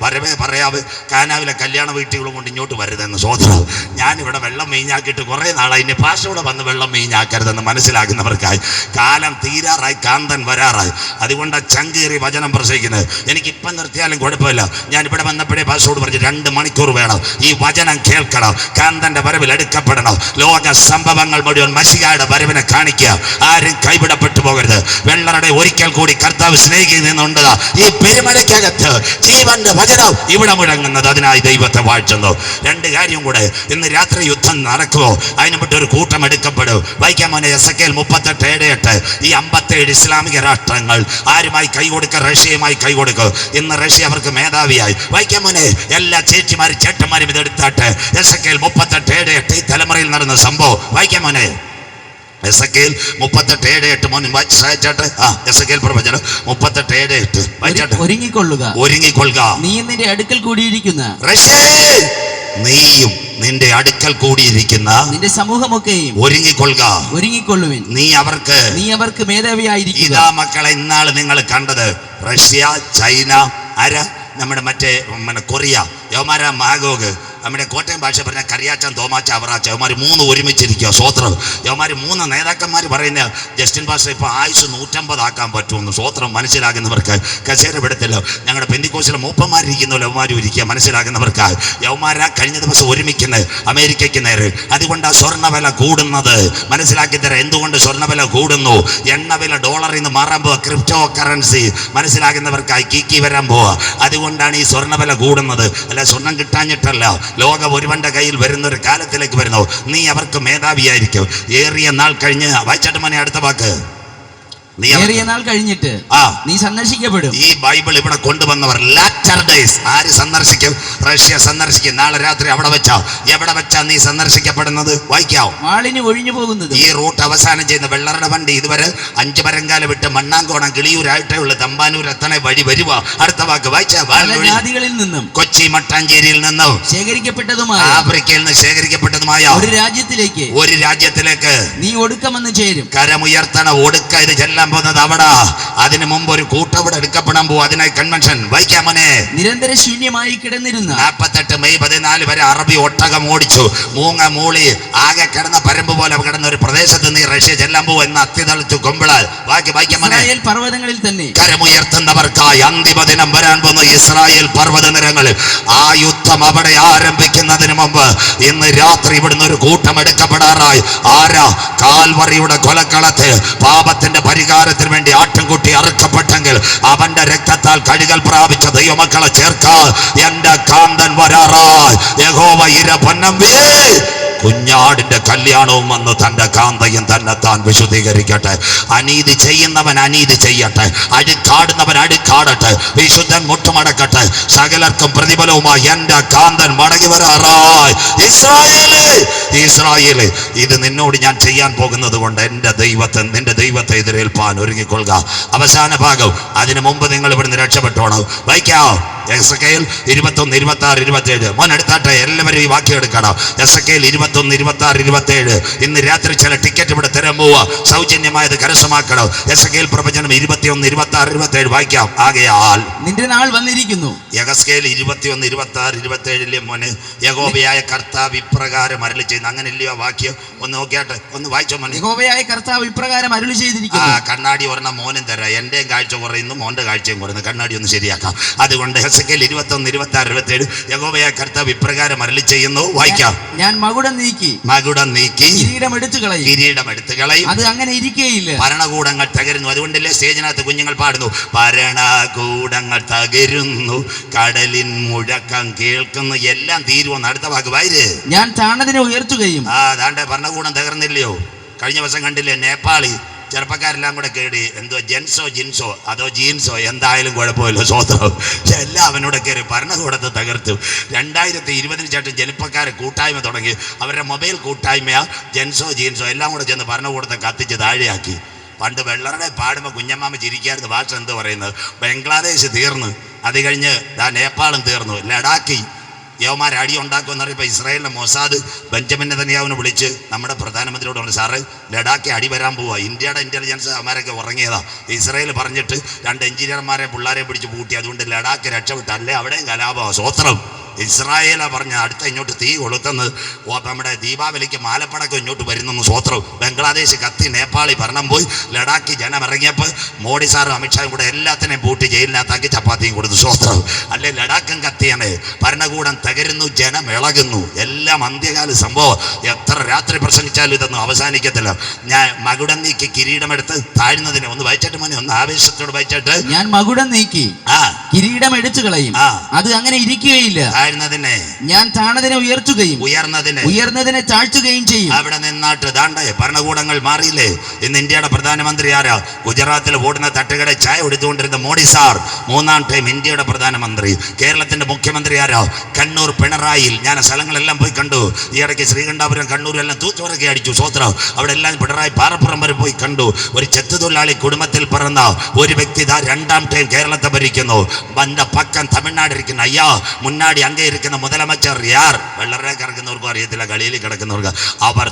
വരവേ പറയാവ്, കാനാവിലെ കല്യാണ വീട്ടുകളും കൊണ്ട് ഇങ്ങോട്ട് വരുതെന്ന്. സ്വോത്രം. ഞാനിവിടെ വെള്ളം വീഞ്ഞാക്കിയിട്ട് കുറേ നാളായി. ഇനി പാസ്റ്ററോടെ വന്ന് വെള്ളം വീഞ്ഞാക്കരുതെന്ന് മനസ്സിലാക്കുന്നവർക്കായി. കാലം തീരാറായി, കാന്തൻ വരാറായി. അതുകൊണ്ട് ചങ്കേറി വചനം പ്രസംഗിക്കുന്നത്. എനിക്കിപ്പം നിർത്തിയാലും കുഴപ്പമില്ല. ഞാൻ ഇവിടെ വന്നപ്പോഴേ പാസ്റ്ററോട് പറഞ്ഞു 2 മണിക്കൂർ വേണം, ഈ വചനം കേൾക്കണം, കാന്തന്റെ വരവിൽ എടുക്കപ്പെടണം. ലോക സംഭവങ്ങൾ മുഴുവൻ മശിഹായുടെ വരവിനെ കാണിക്കുക. ആരും കൈവിടപ്പെട്ടു പോകരുത്. വെള്ളറടെ ഒരിക്കൽ കൂടി കർത്താവ് സ്നേഹിക്കുന്നുണ്ട്. ഈ പെരുമഴയ്ക്കകത്ത് ജീവന്റെ വചനം ഇവിടെ മുഴങ്ങുന്നത്. അതിനായി ദൈവത്തെ വാഴ്ത്തുന്നു. രണ്ട് കാര്യം കൂടെ, ഇന്ന് രാത്രി യുദ്ധം നടക്കുമോ? അതിനെ പറ്റി ഒരു കൂട്ടം എടുക്കപ്പെടും. വായിക്കാൻ മോനെ എസെക്കിയേൽ 38:8. ഈ 57 ഇസ്ലാമിക രാഷ്ട്രങ്ങൾ ആരുമായി കൈകൊടുക്കുക? റഷ്യയുമായി കൈകൊടുക്കുക. ഇന്ന് റഷ്യ അവർക്ക് മേധാവിയായി. വായിക്കാൻ മോനെ എല്ലാ ചേച്ചിമാരും ചേട്ടന്മാരും ഇതെടുത്താട്ട്. എസെക്കിയേൽ 38:8 ഈ തലമുറയിൽ നടന്ന സംഭവം വായിക്കാൻ മോനെ. എസെക്കിയേൽ 38:8 മോൻ വായിച്ചാട്ടെ. എസെക്കിയേൽ പ്രവചനം 38:8 വായിച്ചാട്ടെ. ഒരുങ്ങിക്കൊള്ളുക, നീ നിന്റെ അടുക്കൽ കൂടിയിരിക്കുന്ന റഷ്യേ, നീയും നിന്റെ അടുക്കൽ കൂടിയിരിക്കുന്ന നിന്റെ സമൂഹമൊക്കെയും ഒരുങ്ങിക്കൊള്ളുവിൻ. നീ അവർക്ക് മേധാവിയായിരിക്കുക. ഇതാ മക്കളെ, ഇന്നാള് നിങ്ങൾ കണ്ടത് റഷ്യ, ചൈന, നമ്മുടെ മറ്റേ കൊറിയ, യവമാര മാഗോഗ്, നമ്മുടെ കോട്ടയം ഭാഷ പറഞ്ഞ കറിയാച്ചൻ, തോമാച്ച, അവറാച്ച, യവമാർ 3 ഒരുമിച്ചിരിക്കുക. സ്വോത്രം. യവമാർ 3 നേതാക്കന്മാർ പറയുന്ന ജസ്റ്റിൻ പാസ്റ്റർ ഇപ്പോൾ ആയുസ് 150 ആക്കാൻ പറ്റുമെന്ന്. സ്വോത്രം. മനസ്സിലാകുന്നവർക്ക് കസേര വിടത്തില്ല. ഞങ്ങളുടെ പെന്തിക്കോസിലെ മൂപ്പന്മാരിരിക്കുന്ന യവമാരും ഇരിക്കുക. മനസ്സിലാകുന്നവർക്ക് യവമാരാ കഴിഞ്ഞ ദിവസം ഒരുമിക്കുന്നത് അമേരിക്കയ്ക്ക് നേരെ. അതുകൊണ്ടാണ് സ്വർണ്ണവില കൂടുന്നത്. മനസ്സിലാക്കി തരാം എന്തുകൊണ്ട് സ്വർണ്ണവില കൂടുന്നു. എണ്ണവില ഡോളറിൽ നിന്ന് മാറാൻ പോവുക. Crypto currency. മനസ്സിലാകുന്നവർക്കായി കീക്കി വരാൻ പോവുക. അതുകൊണ്ടാണ് ഈ സ്വർണ്ണവില കൂടുന്നത്. അല്ല, സ്വർണം കിട്ടാഞ്ഞിട്ടല്ല. ലോകം ഒരുവന്റെ കയ്യിൽ വരുന്ന ഒരു കാലത്തിലേക്ക് വരുന്നു. നീ അവർക്ക് മേധാവിയായിരിക്കും. ഏറിയ നാൾ കഴിഞ്ഞ് വായിച്ചാട്ട് മോനെ അടുത്ത വാക്ക്. ഏറിയ നാൾ കഴിഞ്ഞിട്ട് നീ സന്ദർശിക്കപ്പെടും. ഈ ബൈബിൾ ഇവിടെ കൊണ്ടുവന്നവർ ലാറ്റർ ഡേയ്സ് ആര് സന്ദർശിക്കും? റഷ്യ സന്ദർശിക്കും. നാളെ രാത്രി അവിടെ വെച്ചാ എവിടെ വെച്ചാ നീ സന്ദർശിക്കപ്പെടുന്നത്? വായിക്കാവോ? വാളിന് ഒഴിഞ്ഞു പോകുന്നത്. ഈ റൂട്ട് അവസാനം ചെയ്യുന്ന വെള്ളറുടെ വണ്ടി ഇതുവരെ 5 മരങ്കാല വിട്ട് മണ്ണാങ്കോണം കിളിയൂരായിട്ടേ ഉള്ളു. തമ്പാനൂർ എത്തണേ വഴി വരുക. അടുത്ത വാക്ക് വായിച്ചാ. ജാതികളിൽ നിന്നും, കൊച്ചി മട്ടാഞ്ചേരിയിൽ നിന്നും ശേഖരിക്കപ്പെട്ടതുമായ, ആഫ്രിക്കയിൽ നിന്ന് ശേഖരിക്കപ്പെട്ടതുമായ ഒരു രാജ്യത്തിലേക്ക് നീ ഒടുക്കമെന്ന് ചേരും. കരമുയർത്തണ ഒടുക്ക. ഇത് ചെല്ലാൻ പോകുന്നത് അവിടെ. അതിനു മുമ്പ് ഒരു കൂട്ടം ഇവിടെ എടുക്കപ്പെടാൻ പോകും. അതിനായി കൺവെൻഷൻ. വായിക്കാൻ മോനെ. നിരന്തര ശൂന്യമായി കിടന്നിരുന്ന 48 മെയ് 14 വരെ അറബി ഒട്ടകം ഓടിച്ചു. മൂങ്ങ മൂളി ആകെ കിടന്ന പരമ്പ് പോലെ കിടന്ന ഒരു പ്രദേശത്ത് നീ റഷ്യ ചെല്ലാൻ പോകും എന്ന് അത്തിതളിച്ചു കൊമ്പിളാൽ. വായിക്കാൻ മോനെ. ഇസ്രായേൽ പർവ്വതങ്ങളിൽ തന്നെ കരമുയർത്തുന്നവർക്കായി അന്തിമ ദിനം വരാൻ പോകുന്നു. ഇസ്രായേൽ പർവ്വത നിരങ്ങളിൽ ആ യുദ്ധം അവിടെ ആരംഭിക്കുന്നതിന് മുമ്പ് ഇന്ന് രാത്രി ഇവിടുന്ന് ഒരു കൂട്ടം എടുക്കപ്പെടാറായി. ആരാ? കാൽവറിയുടെ കൊലക്കളത്തിൽ പാപത്തിന്റെ പരിഹാരത്തിന് വേണ്ടി ആട്ടിൻകുട്ടി അറുക്കപ്പെട്ടെങ്കിൽ അവന്റെ രക്തത്താൽ കഴുകൽ പ്രാപിച്ച ദൈവമക്കളെ ചേർക്കാൻ എന്റെ കാന്തൻ വരാറായി. യഹോവ ഇര പൊന്നമ്പേ, കുഞ്ഞാടിന്റെ കല്യാണവും വന്ന് തന്റെ കാന്തയും തന്നെത്താൻ വിശുദ്ധീകരിക്കട്ടെ. അനീതി ചെയ്യുന്നവൻ അനീതി ചെയ്യട്ടെ. അഴുക്കാടുന്നവൻ അഴുക്കാടട്ടെ. വിശുദ്ധൻ മുട്ടുമടക്കട്ടെ. സകലർക്കും പ്രതിഫലവുമായി എന്റെ കാന്തൻ മടങ്ങി വരാറായി. ഇസ്രായേലേ, ഇത് നിന്നോട് ഞാൻ ചെയ്യാൻ പോകുന്നത് കൊണ്ട് നിന്റെ ദൈവത്തെ എതിരേൽപ്പാൻ ഒരുങ്ങിക്കൊള്ളുക. അവസാന ഭാഗം. അതിനു മുമ്പ് നിങ്ങൾ ഇവിടുന്ന് രക്ഷപ്പെട്ടോണം. വായിക്കാം. എസെക്കിയേൽ 21, 26, 27. മോൻ എടുത്താട്ടെ. എല്ലാവരും ഈ വാക്യം എടുക്കണം. എസെക്കിയേൽ 21, 26, 27. ഇന്ന് രാത്രി ചില ടിക്കറ്റ് ഇവിടെ തരാൻ പോവുക. സൗജന്യമായത് കരസ്ഥമാക്കണം. എസെക്കിയേൽ പ്രവചനം 21, 26, 27 വായിക്കാം. ആകയാൽ നിന്റെ നാൾ വന്നിരിക്കുന്നു. എസെക്കിയേൽ 21, 26, 27 മോനെ. യഹോവയായ കർത്താവ് ഇപ്രകാരം അരുളി ചെയ്യുന്നു. അങ്ങനെ ഇല്ലയോ വാക്യം? ഒന്ന് നോക്കിയാട്ടെ, ഒന്ന് വായിച്ചോ മോനെ. യഹോവയായ കർത്താവ് ഇപ്രകാരം അരുളി ചെയ്തിരിക്കുന്നു. കണ്ണാടി ഒരെണ്ണം മോനും തരാം. എന്റെയും കാഴ്ച കുറയുന്നു, മോന്റെ കാഴ്ചയും കുറയുന്നു. കണ്ണാടി ഒന്ന് ശരിയാക്കാം. അതുകൊണ്ട് എസെക്കിയേൽ 21, 26, 27 യഹോവയായ കർത്താവ് ഇപ്രകാരം അരുളി ചെയ്യുന്നു. വായിക്കാം. ഞാൻ മകുടം നീക്കി കിരീടം എടുത്തു കളയും. അത് അങ്ങനെ ഇരിക്കുകയില്ല. ഭരണകൂടങ്ങൾ തകരുന്നു. അതുകൊണ്ടല്ലേ സ്റ്റേജിനകത്ത് കുഞ്ഞുങ്ങൾ പാടുന്നു, ഭരണകൂടങ്ങൾ തകരുന്നു, കടലിൻ മുഴക്കം കേൾക്കുന്നു, എല്ലാം തീരുവെന്ന്. അടുത്ത വാക്ക് വായിര്. ഞാൻ താണതിനെ ഉയർത്തുകയും. അതാണ്ട് ഭരണകൂടം തകർന്നില്ലയോ? കഴിഞ്ഞ ദിവസം കണ്ടില്ലേ നേപ്പാളി ചെറുപ്പക്കാരെല്ലാം കൂടെ കേടി എന്തുവാ ജിൻസോ അതോ ജീൻസോ എന്തായാലും കുഴപ്പമില്ല. സ്വോത്രം. എല്ലാം അവനോട് കയറി ഭരണകൂടത്തെ തകർത്തു. 2020 ശേഷം ചെറുപ്പക്കാരെ കൂട്ടായ്മ തുടങ്ങി. അവരുടെ മൊബൈൽ കൂട്ടായ്മയാ ജീൻസോ എല്ലാം കൂടെ ചെന്ന് ഭരണകൂടത്തെ കത്തിച്ച് താഴെയാക്കി. പണ്ട് വെള്ളറുടെ പാടുമ്പോൾ കുഞ്ഞമ്മാമ ചിരിക്കായിരുന്നു. ഭാഷ എന്ത് പറയുന്നത്? ബംഗ്ലാദേശ് തീർന്നു, അത് കഴിഞ്ഞ് നേപ്പാളും തീർന്നു, ലഡാക്കി യവമാർ അടി ഉണ്ടാക്കുമെന്ന് പറയുമ്പോൾ ഇസ്രായേലിൻ്റെ മൊസാദ് ബെഞ്ചമിൻ നെതന്യാഹുവിനെ വിളിച്ച് നമ്മുടെ പ്രധാനമന്ത്രിയോട് പറഞ്ഞു, സാറ് ലഡാക്കി അടി വരാൻ പോവുക, ഇന്ത്യയുടെ ഇൻ്റലിജൻസ് അവന്മാരൊക്കെ ഉറങ്ങിയതാ. ഇസ്രായേൽ പറഞ്ഞിട്ട് 2 എഞ്ചിനീയർമാരെ പിള്ളേരെ പിടിച്ച് പൂട്ടി. അതുകൊണ്ട് ലഡാക്ക് രക്ഷപ്പെട്ടു. അല്ലേ അവിടെയും കലാപമാണ്. സ്വോത്രം. ഇസ്രായേലാ പറഞ്ഞ അടുത്ത ഇങ്ങോട്ട് തീ കൊളുത്തുന്നത്. നമ്മുടെ ദീപാവലിക്ക് മാലപ്പടക്കം ഇങ്ങോട്ട് വരുന്നു. സ്വോത്രം. ബംഗ്ലാദേശ് കത്തി, നേപ്പാളി ഭരണം പോയി, ലഡാക്കി ജനം ഇറങ്ങിയപ്പോൾ മോഡി സാറും അമിത്ഷായും കൂടെ എല്ലാത്തിനെയും പൂട്ടി ജയിലിനകത്താക്കി ചപ്പാത്തിയും കൊടുത്തു. സ്വോത്രം. അല്ലെ ലഡാക്കും കത്തിയാണ്. ഭരണകൂടം തകരുന്നു, ജനം ഇളകുന്നു. എല്ലാ എല്ലാം അന്ത്യകാല സംഭവം. എത്ര രാത്രി പ്രസംഗിച്ചാലും ഇതൊന്നും അവസാനിക്കത്തില്ല. ഞാൻ മകുടം നീക്കി കിരീടമെടുത്ത് താഴ്ന്നതിനെ ഒന്ന് വായിച്ചിട്ട് മോനെ, ഒന്ന് ആവേശത്തോട് വായിച്ചിട്ട്. ഞാൻ മകുടം നീക്കി കിരീടം എടുത്തു കളയും, അത് അങ്ങനെ ഇരിക്കുകയില്ല. താഴ്ന്നതിനെ ഞാൻ താണതിനെ ഉയർത്തുകയും ഉയർന്നതിനെ താഴ്ത്തുകയും ചെയ്യും. അവിടെ നിന്നാട്ട് ദാണ്ടേ ഭരണകൂടങ്ങൾ മാറിയില്ലേ? ഇന്ന് ഇന്ത്യയുടെ പ്രധാനമന്ത്രി ആരാ? ഗുജറാത്തിൽ ഓടുന്ന തട്ടുകട ചായ എടുത്തുകൊണ്ടിരുന്ന മോഡി സാർ 3ാം ടൈം ഇന്ത്യയുടെ പ്രധാനമന്ത്രി. കേരളത്തിന്റെ മുഖ്യമന്ത്രി ആരാ? കണ്ണൂർ പിണറായിൽ. ഞാൻ സ്ഥലങ്ങളെല്ലാം പോയി കണ്ടു. ഈ ഇടയ്ക്ക് ശ്രീകണ്ഠാപുരം കണ്ണൂരെല്ലാം തൂത്തുവരക്കി അടിച്ചു. സ്വോത്രം. അവിടെ എല്ലാം പിണറായി പാറപ്പുറം വരെ പോയി കണ്ടു. ഒരു ചെത്തുതൊഴിലാളി കുടുംബത്തിൽ പിറന്ന ഒരു വ്യക്തി 2ാം ടൈം കേരളത്തെ ഭരിക്കുന്നു. വന്ന പക്കം തമിഴ്നാട് ഇരിക്കുന്ന അയ്യാ മുന്നാടി അങ്ങേ ഇരിക്കുന്ന മുതലമച്ചർ യാർ. വെള്ളറെ കിടക്കുന്നവർക്കും അറിയത്തില്ല, കളിയിൽ കിടക്കുന്നവർക്ക്. അവർ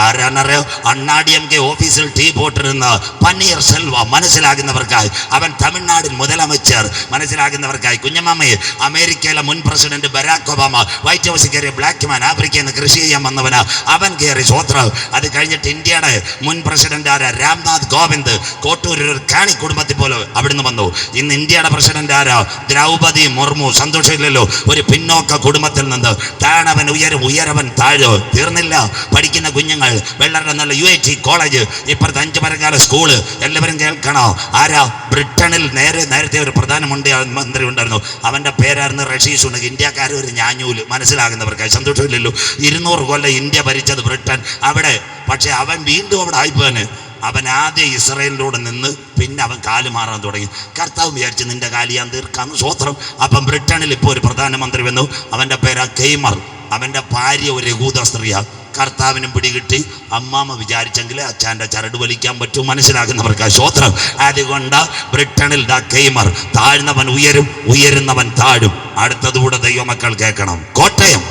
ആരാണറിയോ? അണ്ണാടിഎംകെ ഓഫീസിൽ ടീ പോട്ടിരുന്ന പനീർ സെൽവ. മനസ്സിലാകുന്നവർക്കായി അവൻ തമിഴ്നാടിൻ മുതലമച്ചർ. മനസ്സിലാകുന്നവർക്കായി കുഞ്ഞമ്മയെ അമേരിക്കയിലെ മുൻ പ്രസിഡന്റ് ബരാക് ഒബാമ വൈറ്റ് ഹൗസിൽ കയറിയ ബ്ലാക്ക് മാൻ, ആഫ്രിക്കയിൽ നിന്ന് കൃഷി ചെയ്യാൻ വന്നവനാ അവൻ കയറി. സ്വോത്രം. അത് കഴിഞ്ഞിട്ട് ഇന്ത്യയുടെ മുൻ പ്രസിഡന്റ് ആരാ? രാംനാഥ് കോവിന്ദ്. കോട്ടൂരിൽ ഒരു കാണി കുടുംബത്തിൽ പോലെ അവിടുന്ന് വന്നു. ഇന്ന് ഇന്ത്യയുടെ പ്രസിഡന്റ് ആരാ? ദ്രൗപദി മുർമു. സന്തോഷമില്ലല്ലോ? ഒരു പിന്നോക്ക കുടുംബത്തിൽ നിന്ന് താണവൻ ഉയരും, ഉയരവൻ താഴോ. തീർന്നില്ല. പഠിക്കുന്ന കുഞ്ഞുങ്ങൾ വെള്ളരുടെ നല്ല UIT കോളേജ്, ഇപ്പുറത്ത് 5 മരക്കാല സ്കൂള്. എല്ലാവരും കേൾക്കണോ? ആരാ? ബ്രിട്ടനിൽ നേരത്തെ ഒരു പ്രധാനമന്ത്രി ഉണ്ടായിരുന്നു. അവന്റെ പേരായിരുന്നു ഋഷി സുനക്. ഇന്ത്യക്കാരും ഒരു ഞാഞ്ഞൂല്. മനസ്സിലാകുന്നവർക്കായി. സന്തോഷമില്ലല്ലോ? 200 കൊല്ലം ഇന്ത്യ ഭരിച്ചത് ബ്രിട്ടൻ. അവിടെ പക്ഷെ അവൻ വീണ്ടും അവിടെ ആയിപ്പോന്. അവൻ ആദ്യം ഇസ്രായേലിലൂടെ നിന്ന് പിന്നെ അവൻ കാല് മാറാൻ തുടങ്ങി. കർത്താവ് വിചാരിച്ച് നിന്റെ കാല് ഞാൻ തീർക്കാന്ന്. സ്വോത്രം. അപ്പം ബ്രിട്ടനിൽ ഇപ്പോൾ ഒരു പ്രധാനമന്ത്രി വന്നു. അവന്റെ പേരാ കെയ്മർ. അവന്റെ ഭാര്യ ഒരു യഹൂദ സ്ത്രീയാ. കർത്താവിനും പിടികിട്ടി. അമ്മാമ്മ വിചാരിച്ചെങ്കിൽ അച്ഛൻ്റെ ചരട് വലിക്കാൻ പറ്റും. മനസ്സിലാകുന്നവർക്ക് സ്വോത്രം. അതുകൊണ്ട് ബ്രിട്ടനിൽ കെയ്മർ. താഴ്ന്നവൻ ഉയരും, ഉയരുന്നവൻ താഴും. അടുത്തതുകൂടെ ദൈവമക്കൾ കേൾക്കണം. കോട്ടയം.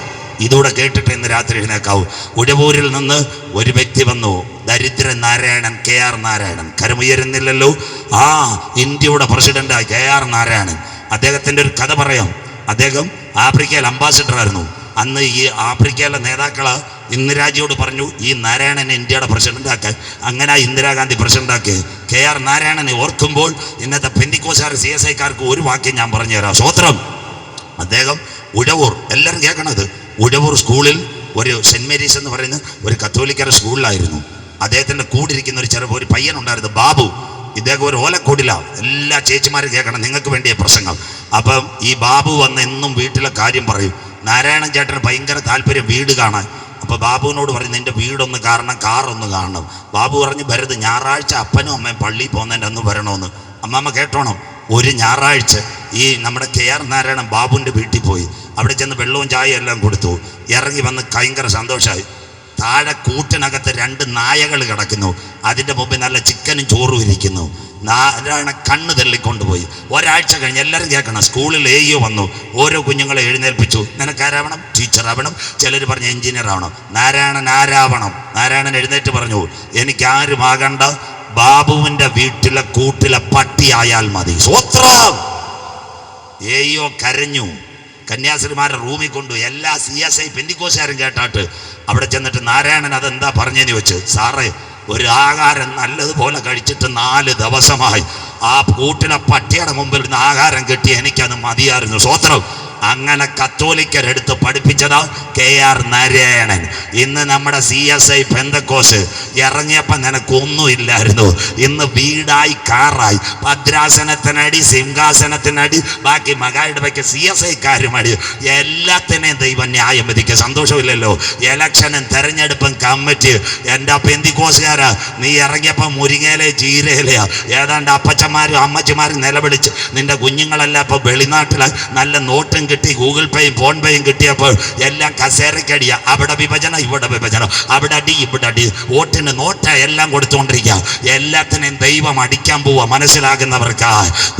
ഇതൂടെ കേട്ടിട്ട് ഇന്ന് രാത്രി എഴുന്നേക്കാവൂ. ഉഴവൂരിൽ നിന്ന് ഒരു വ്യക്തി വന്നു. ദരിദ്ര നാരായണൻ, KR നാരായണൻ. കരമുയരുന്നില്ലല്ലോ? ഇന്ത്യയുടെ പ്രസിഡന്റായി KR നാരായണൻ. അദ്ദേഹത്തിന്റെ ഒരു കഥ പറയാം. അദ്ദേഹം ആഫ്രിക്കയിൽ അംബാസിഡർ ആയിരുന്നു. അന്ന് ഈ ആഫ്രിക്കയിലെ നേതാക്കള് ഇന്ദിരാജിയോട് പറഞ്ഞു, ഈ നാരായണനെ ഇന്ത്യയുടെ പ്രസിഡന്റാക്കാൻ. അങ്ങനെ ഇന്ദിരാഗാന്ധി പ്രസിഡന്റാക്കി. KR നാരായണനെ ഓർക്കുമ്പോൾ ഇന്നത്തെ പെന്തിക്കോസുകാർ CSIക്കാർക്ക് ഒരു വാക്യം ഞാൻ പറഞ്ഞുതരാം. സ്വോത്രം. അദ്ദേഹം ഉഴവൂർ, എല്ലാവരും കേൾക്കണത്, ഉഴവൂർ സ്കൂളിൽ ഒരു സെന്റ് മേരീസ് എന്ന് പറയുന്ന ഒരു കത്തോലിക്കരുടെ സ്കൂളിലായിരുന്നു. അദ്ദേഹത്തിന്റെ കൂടിരിക്കുന്ന ഒരു പയ്യനുണ്ടായിരുന്നു, ബാബു. ഇദ്ദേഹം ഒരു ഓലക്കൂടിലാണ്. എല്ലാ ചേച്ചിമാരും കേൾക്കണം, നിങ്ങൾക്ക് വേണ്ടിയ പ്രസംഗം. അപ്പം ഈ ബാബു വന്ന് എന്നും വീട്ടിലെ കാര്യം പറയും. നാരായണൻ ചേട്ടന് ഭയങ്കര താല്പര്യം വീട് കാണാൻ. അപ്പോൾ ബാബുവിനോട് പറഞ്ഞു, നിന്റെ വീടൊന്ന് കാണണം, കാറൊന്ന് കാണണം. ബാബു പറഞ്ഞു, വരരുത്, ഞായറാഴ്ച അപ്പനും അമ്മയും പള്ളിയിൽ പോകുന്നതിൻ്റെ അന്ന് വരണമെന്ന്. അമ്മമ്മ കേട്ടോണം. ഒരു ഞായറാഴ്ച ഈ നമ്മുടെ KR നാരായണൻ ബാബുവിൻ്റെ വീട്ടിൽ പോയി. അവിടെ ചെന്ന് വെള്ളവും ചായയും എല്ലാം കൊടുത്തു. ഇറങ്ങി വന്ന് ഭയങ്കര സന്തോഷമായി. താഴെ കൂട്ടിനകത്ത് 2 നായകൾ കിടക്കുന്നു. അതിൻ്റെ മുമ്പിൽ നല്ല ചിക്കനും ചോറും ഇരിക്കുന്നു. നാരായണ കണ്ണ് തള്ളിക്കൊണ്ടുപോയി. ഒരാഴ്ച കഴിഞ്ഞ് എല്ലാവരും കേൾക്കണം, സ്കൂളിൽ AEO വന്നു. ഓരോ കുഞ്ഞുങ്ങളെ എഴുന്നേൽപ്പിച്ചു. നിനക്കാരാവണം? ടീച്ചർ ആവണം. ചിലർ പറഞ്ഞു എഞ്ചിനീയർ ആവണം. നാരായണൻ ആരാവണം? നാരായണൻ എഴുന്നേറ്റ് പറഞ്ഞു, എനിക്കാരും ആകണ്ട, ബാബുവിൻ്റെ വീട്ടിലെ കൂട്ടിലെ പട്ടിയായാൽ മതി. സ്വത്രം. AEO കരഞ്ഞു. കന്യാസ്ത്രീമാരെ റൂമിൽ കൊണ്ടു. എല്ലാ CSI പെന്തിക്കോസുകാരും കേട്ടാട്ട് അവിടെ ചെന്നിട്ട് നാരായണൻ അതെന്താ പറഞ്ഞെന്ന് ചോദിച്ചു. സാറേ, ഒരു ആഹാരം നല്ലതുപോലെ കഴിച്ചിട്ട് 4 ദിവസമായി. ആ കൂട്ടിലെ പട്ടിയുടെ മുമ്പിൽ നിന്ന് ആഹാരം കിട്ടി, എനിക്കത് മതിയായിരുന്നു. സ്വോത്രം. അങ്ങനെ കത്തോലിക്കരെടുത്ത് പഠിപ്പിച്ചതാ KR നാരായണൻ. ഇന്ന് നമ്മുടെ CSI പെന്തക്കോസ് ഇറങ്ങിയപ്പോൾ നിനക്കൊന്നുമില്ലായിരുന്നു. ഇന്ന് വീടായി, കാറായി, ഭദ്രാസനത്തിനടി, സിംഹാസനത്തിനടി, ബാക്കി മകായുടെ CSIക്കാരുമടി. എല്ലാത്തിനെയും ദൈവം ന്യായം വിധിക്കുക. സന്തോഷമില്ലല്ലോ? ഇലക്ഷനും തെരഞ്ഞെടുപ്പും കമ്മിറ്റി. എൻ്റെ പെന്തിക്കോസുകാരാ, നീ ഇറങ്ങിയപ്പോൾ മുരിങ്ങയിലെ ചീരയിലെയാ. ഏതാണ്ട് അപ്പച്ചന്മാരും അമ്മച്ചിമാരും നിലവിളിച്ച് നിന്റെ കുഞ്ഞുങ്ങളെല്ലാം ഇപ്പോൾ വെളിനാട്ടിൽ നല്ല നോട്ടും കിട്ടി, ഗൂഗിൾ പേയും ഫോൺ പേയും കിട്ടിയപ്പോൾ എല്ലാം കസേരക്കടിയാ. അവിടെ വിഭജനം, ഇവിടെ വിഭജനം, അവിടെ അടി, ഇവിടെ അടി, വോട്ടിന് നോട്ട എല്ലാം കൊടുത്തുകൊണ്ടിരിക്കുക. എല്ലാത്തിനെയും ദൈവം അടിക്കാൻ പോവുക. മനസ്സിലാകുന്നവർക്ക്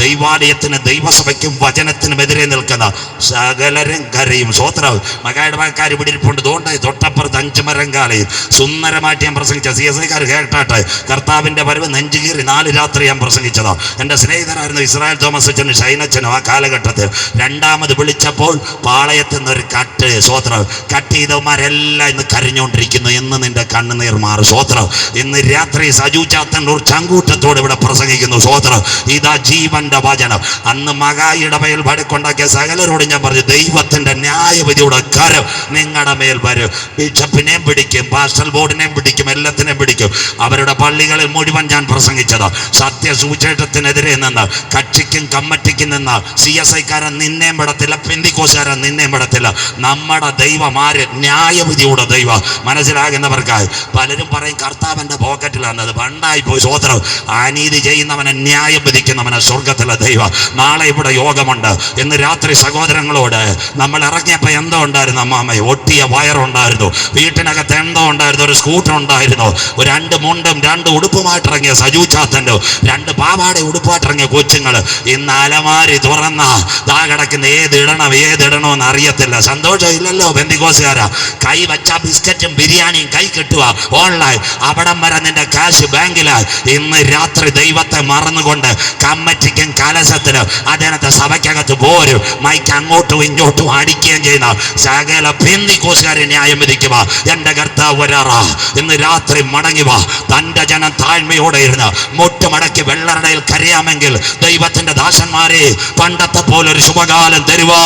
ദൈവാലയത്തിന്, ദൈവസഭയ്ക്കും വചനത്തിനും എതിരെ നിൽക്കുന്ന സകലരും കരയും. സ്വോത്രം. മകാട് ഇവിടെ ഇരിപ്പുണ്ട്. തൊട്ടപ്പുറത്ത് 5 മരങ്കാലയിൽ സുന്ദരമായിട്ട് ഞാൻ പ്രസംഗിച്ച CSIക്കാർ കേട്ടാട്ടെ. കർത്താവിന്റെ വരവ് നെഞ്ചുകീറി 4 രാത്രി ഞാൻ പ്രസംഗിച്ചതാ. എൻ്റെ സ്നേഹിതരായിരുന്നു ഇസ്രായേൽ തോമസ് അച്ഛനും ഷൈനച്ഛനും. ആ കാലഘട്ടത്തിൽ രണ്ടാമത് വിളിച്ചപ്പോൾ പാളയത്തിൽ നിന്നൊരു കട്ട്. സ്വോത്രം. കട്ട് ചെയ്തവന്മാരെല്ലാം ഇന്ന് കരഞ്ഞുകൊണ്ടിരിക്കുന്നു. എന്ന് നിന്റെ കണ്ണുനീർ മാറും. സ്വോത്രം. സ്വോത്രം. ഇന്ന് രാത്രി സജു ചാത്തന്നൂർ ചങ്കൂറ്റത്തോട് ഇവിടെ പ്രസംഗിക്കുന്നു. സ്വോത്രം. ഇതാ ജീവന്റെ വചനം. അന്ന് മകായിടവയിൽ വഴക്കുണ്ടാക്കിയ സകലരോട് ഞാൻ പറഞ്ഞു, ദൈവത്തിന്റെ ന്യായവിധിയുടെ കരം നിങ്ങളുടെ മേൽ വരും. ബിഷപ്പിനെയും പിടിക്കും, പാസ്റ്റൽ ബോർഡിനെയും പിടിക്കും, എല്ലാത്തിനെയും പിടിക്കും. അവരുടെ പള്ളികളിൽ മുഴുവൻ ഞാൻ പ്രസംഗിച്ചത് സത്യസുവിശേഷത്തിനെതിരെ നിന്ന്, കക്ഷിക്കും കമ്മറ്റിക്കും നിന്ന്. CSI-കാരൻ നിന്നെയും വിടത്തില്ല, പെന്തിക്കോസുകാരൻ നിന്നെയും വിടത്തില്ല. നമ്മുടെ ദൈവം ആര്? ന്യായവിധിയുടെ ദൈവം. മനസ്സിലാകുന്നവർക്കായി. പലരും പറയും കർത്താവിന്റെ പോക്കറ്റിലാണത്. പണ്ടായി പോയി. സ്വോത്രം. അനീതി ചെയ്യുന്നവനെ ന്യായം വിധിക്കുന്നവനെ സ്വർഗത്തിലെ ദൈവം. നാളെ ഇവിടെ യോഗമുണ്ട്. ഇന്ന് രാത്രി സഹോദരങ്ങളോട് നമ്മൾ ഇറങ്ങിയപ്പോ എന്തോ ഉണ്ടായിരുന്നു അമ്മാമ്മ? ഒട്ടിയ വയറുണ്ടായിരുന്നു. വീട്ടിനകത്ത് എന്തോ ഉണ്ടായിരുന്നു? ഒരു സ്കൂട്ടർ ഉണ്ടായിരുന്നു. 2 മുണ്ടും 2 ഉടുപ്പുമായിട്ട് ഇറങ്ങിയ സജു ചാത്തന്റെ 2 പാവാട ഉടുപ്പായിട്ടിറങ്ങിയ കൊച്ചുങ്ങൾ. ഇന്ന് അലമാരി തുറന്ന ദാ കിടക്കുന്ന ഏതിടണമെന്ന് അറിയത്തില്ല. സന്തോഷം ഇല്ലല്ലോ ബന്ധിക്കോസുകാരാ. കൈ വച്ച ബിസ്ക്കറ്റും ബിരിയാണിയും കൈ കിട്ടുക ഓൺലൈൻ. അവിടം വരെ നിന്റെ കാശ് ബാങ്കിലായി. ഇന്ന് രാത്രി ദൈവത്തെ മറന്നുകൊണ്ട് കമ്മറ്റിക്കും കലശത്തിനും അതിനകത്ത് സഭയ്ക്കകത്ത് പോരും മൈക്ക് അങ്ങോട്ടും ഇങ്ങോട്ടും അടിക്കുകയും ചെയ്യുന്ന സകല ബന്ധിക്കോസുകാരെ ന്യായം വിധിക്കുക. എന്റെ കർത്താവ് വരാറാ. ഇന്ന് രാത്രി മടങ്ങി വാ. തന്റെ ജനം താഴ്മയോടെ ഇരുന്ന് മുട്ടുമടക്കി വെള്ളറടയിൽ കരയാമെങ്കിൽ ദൈവത്തിന്റെ ദാസന്മാരെ പണ്ടത്തെ പോലൊരു ശുഭകാലം തരുവാ.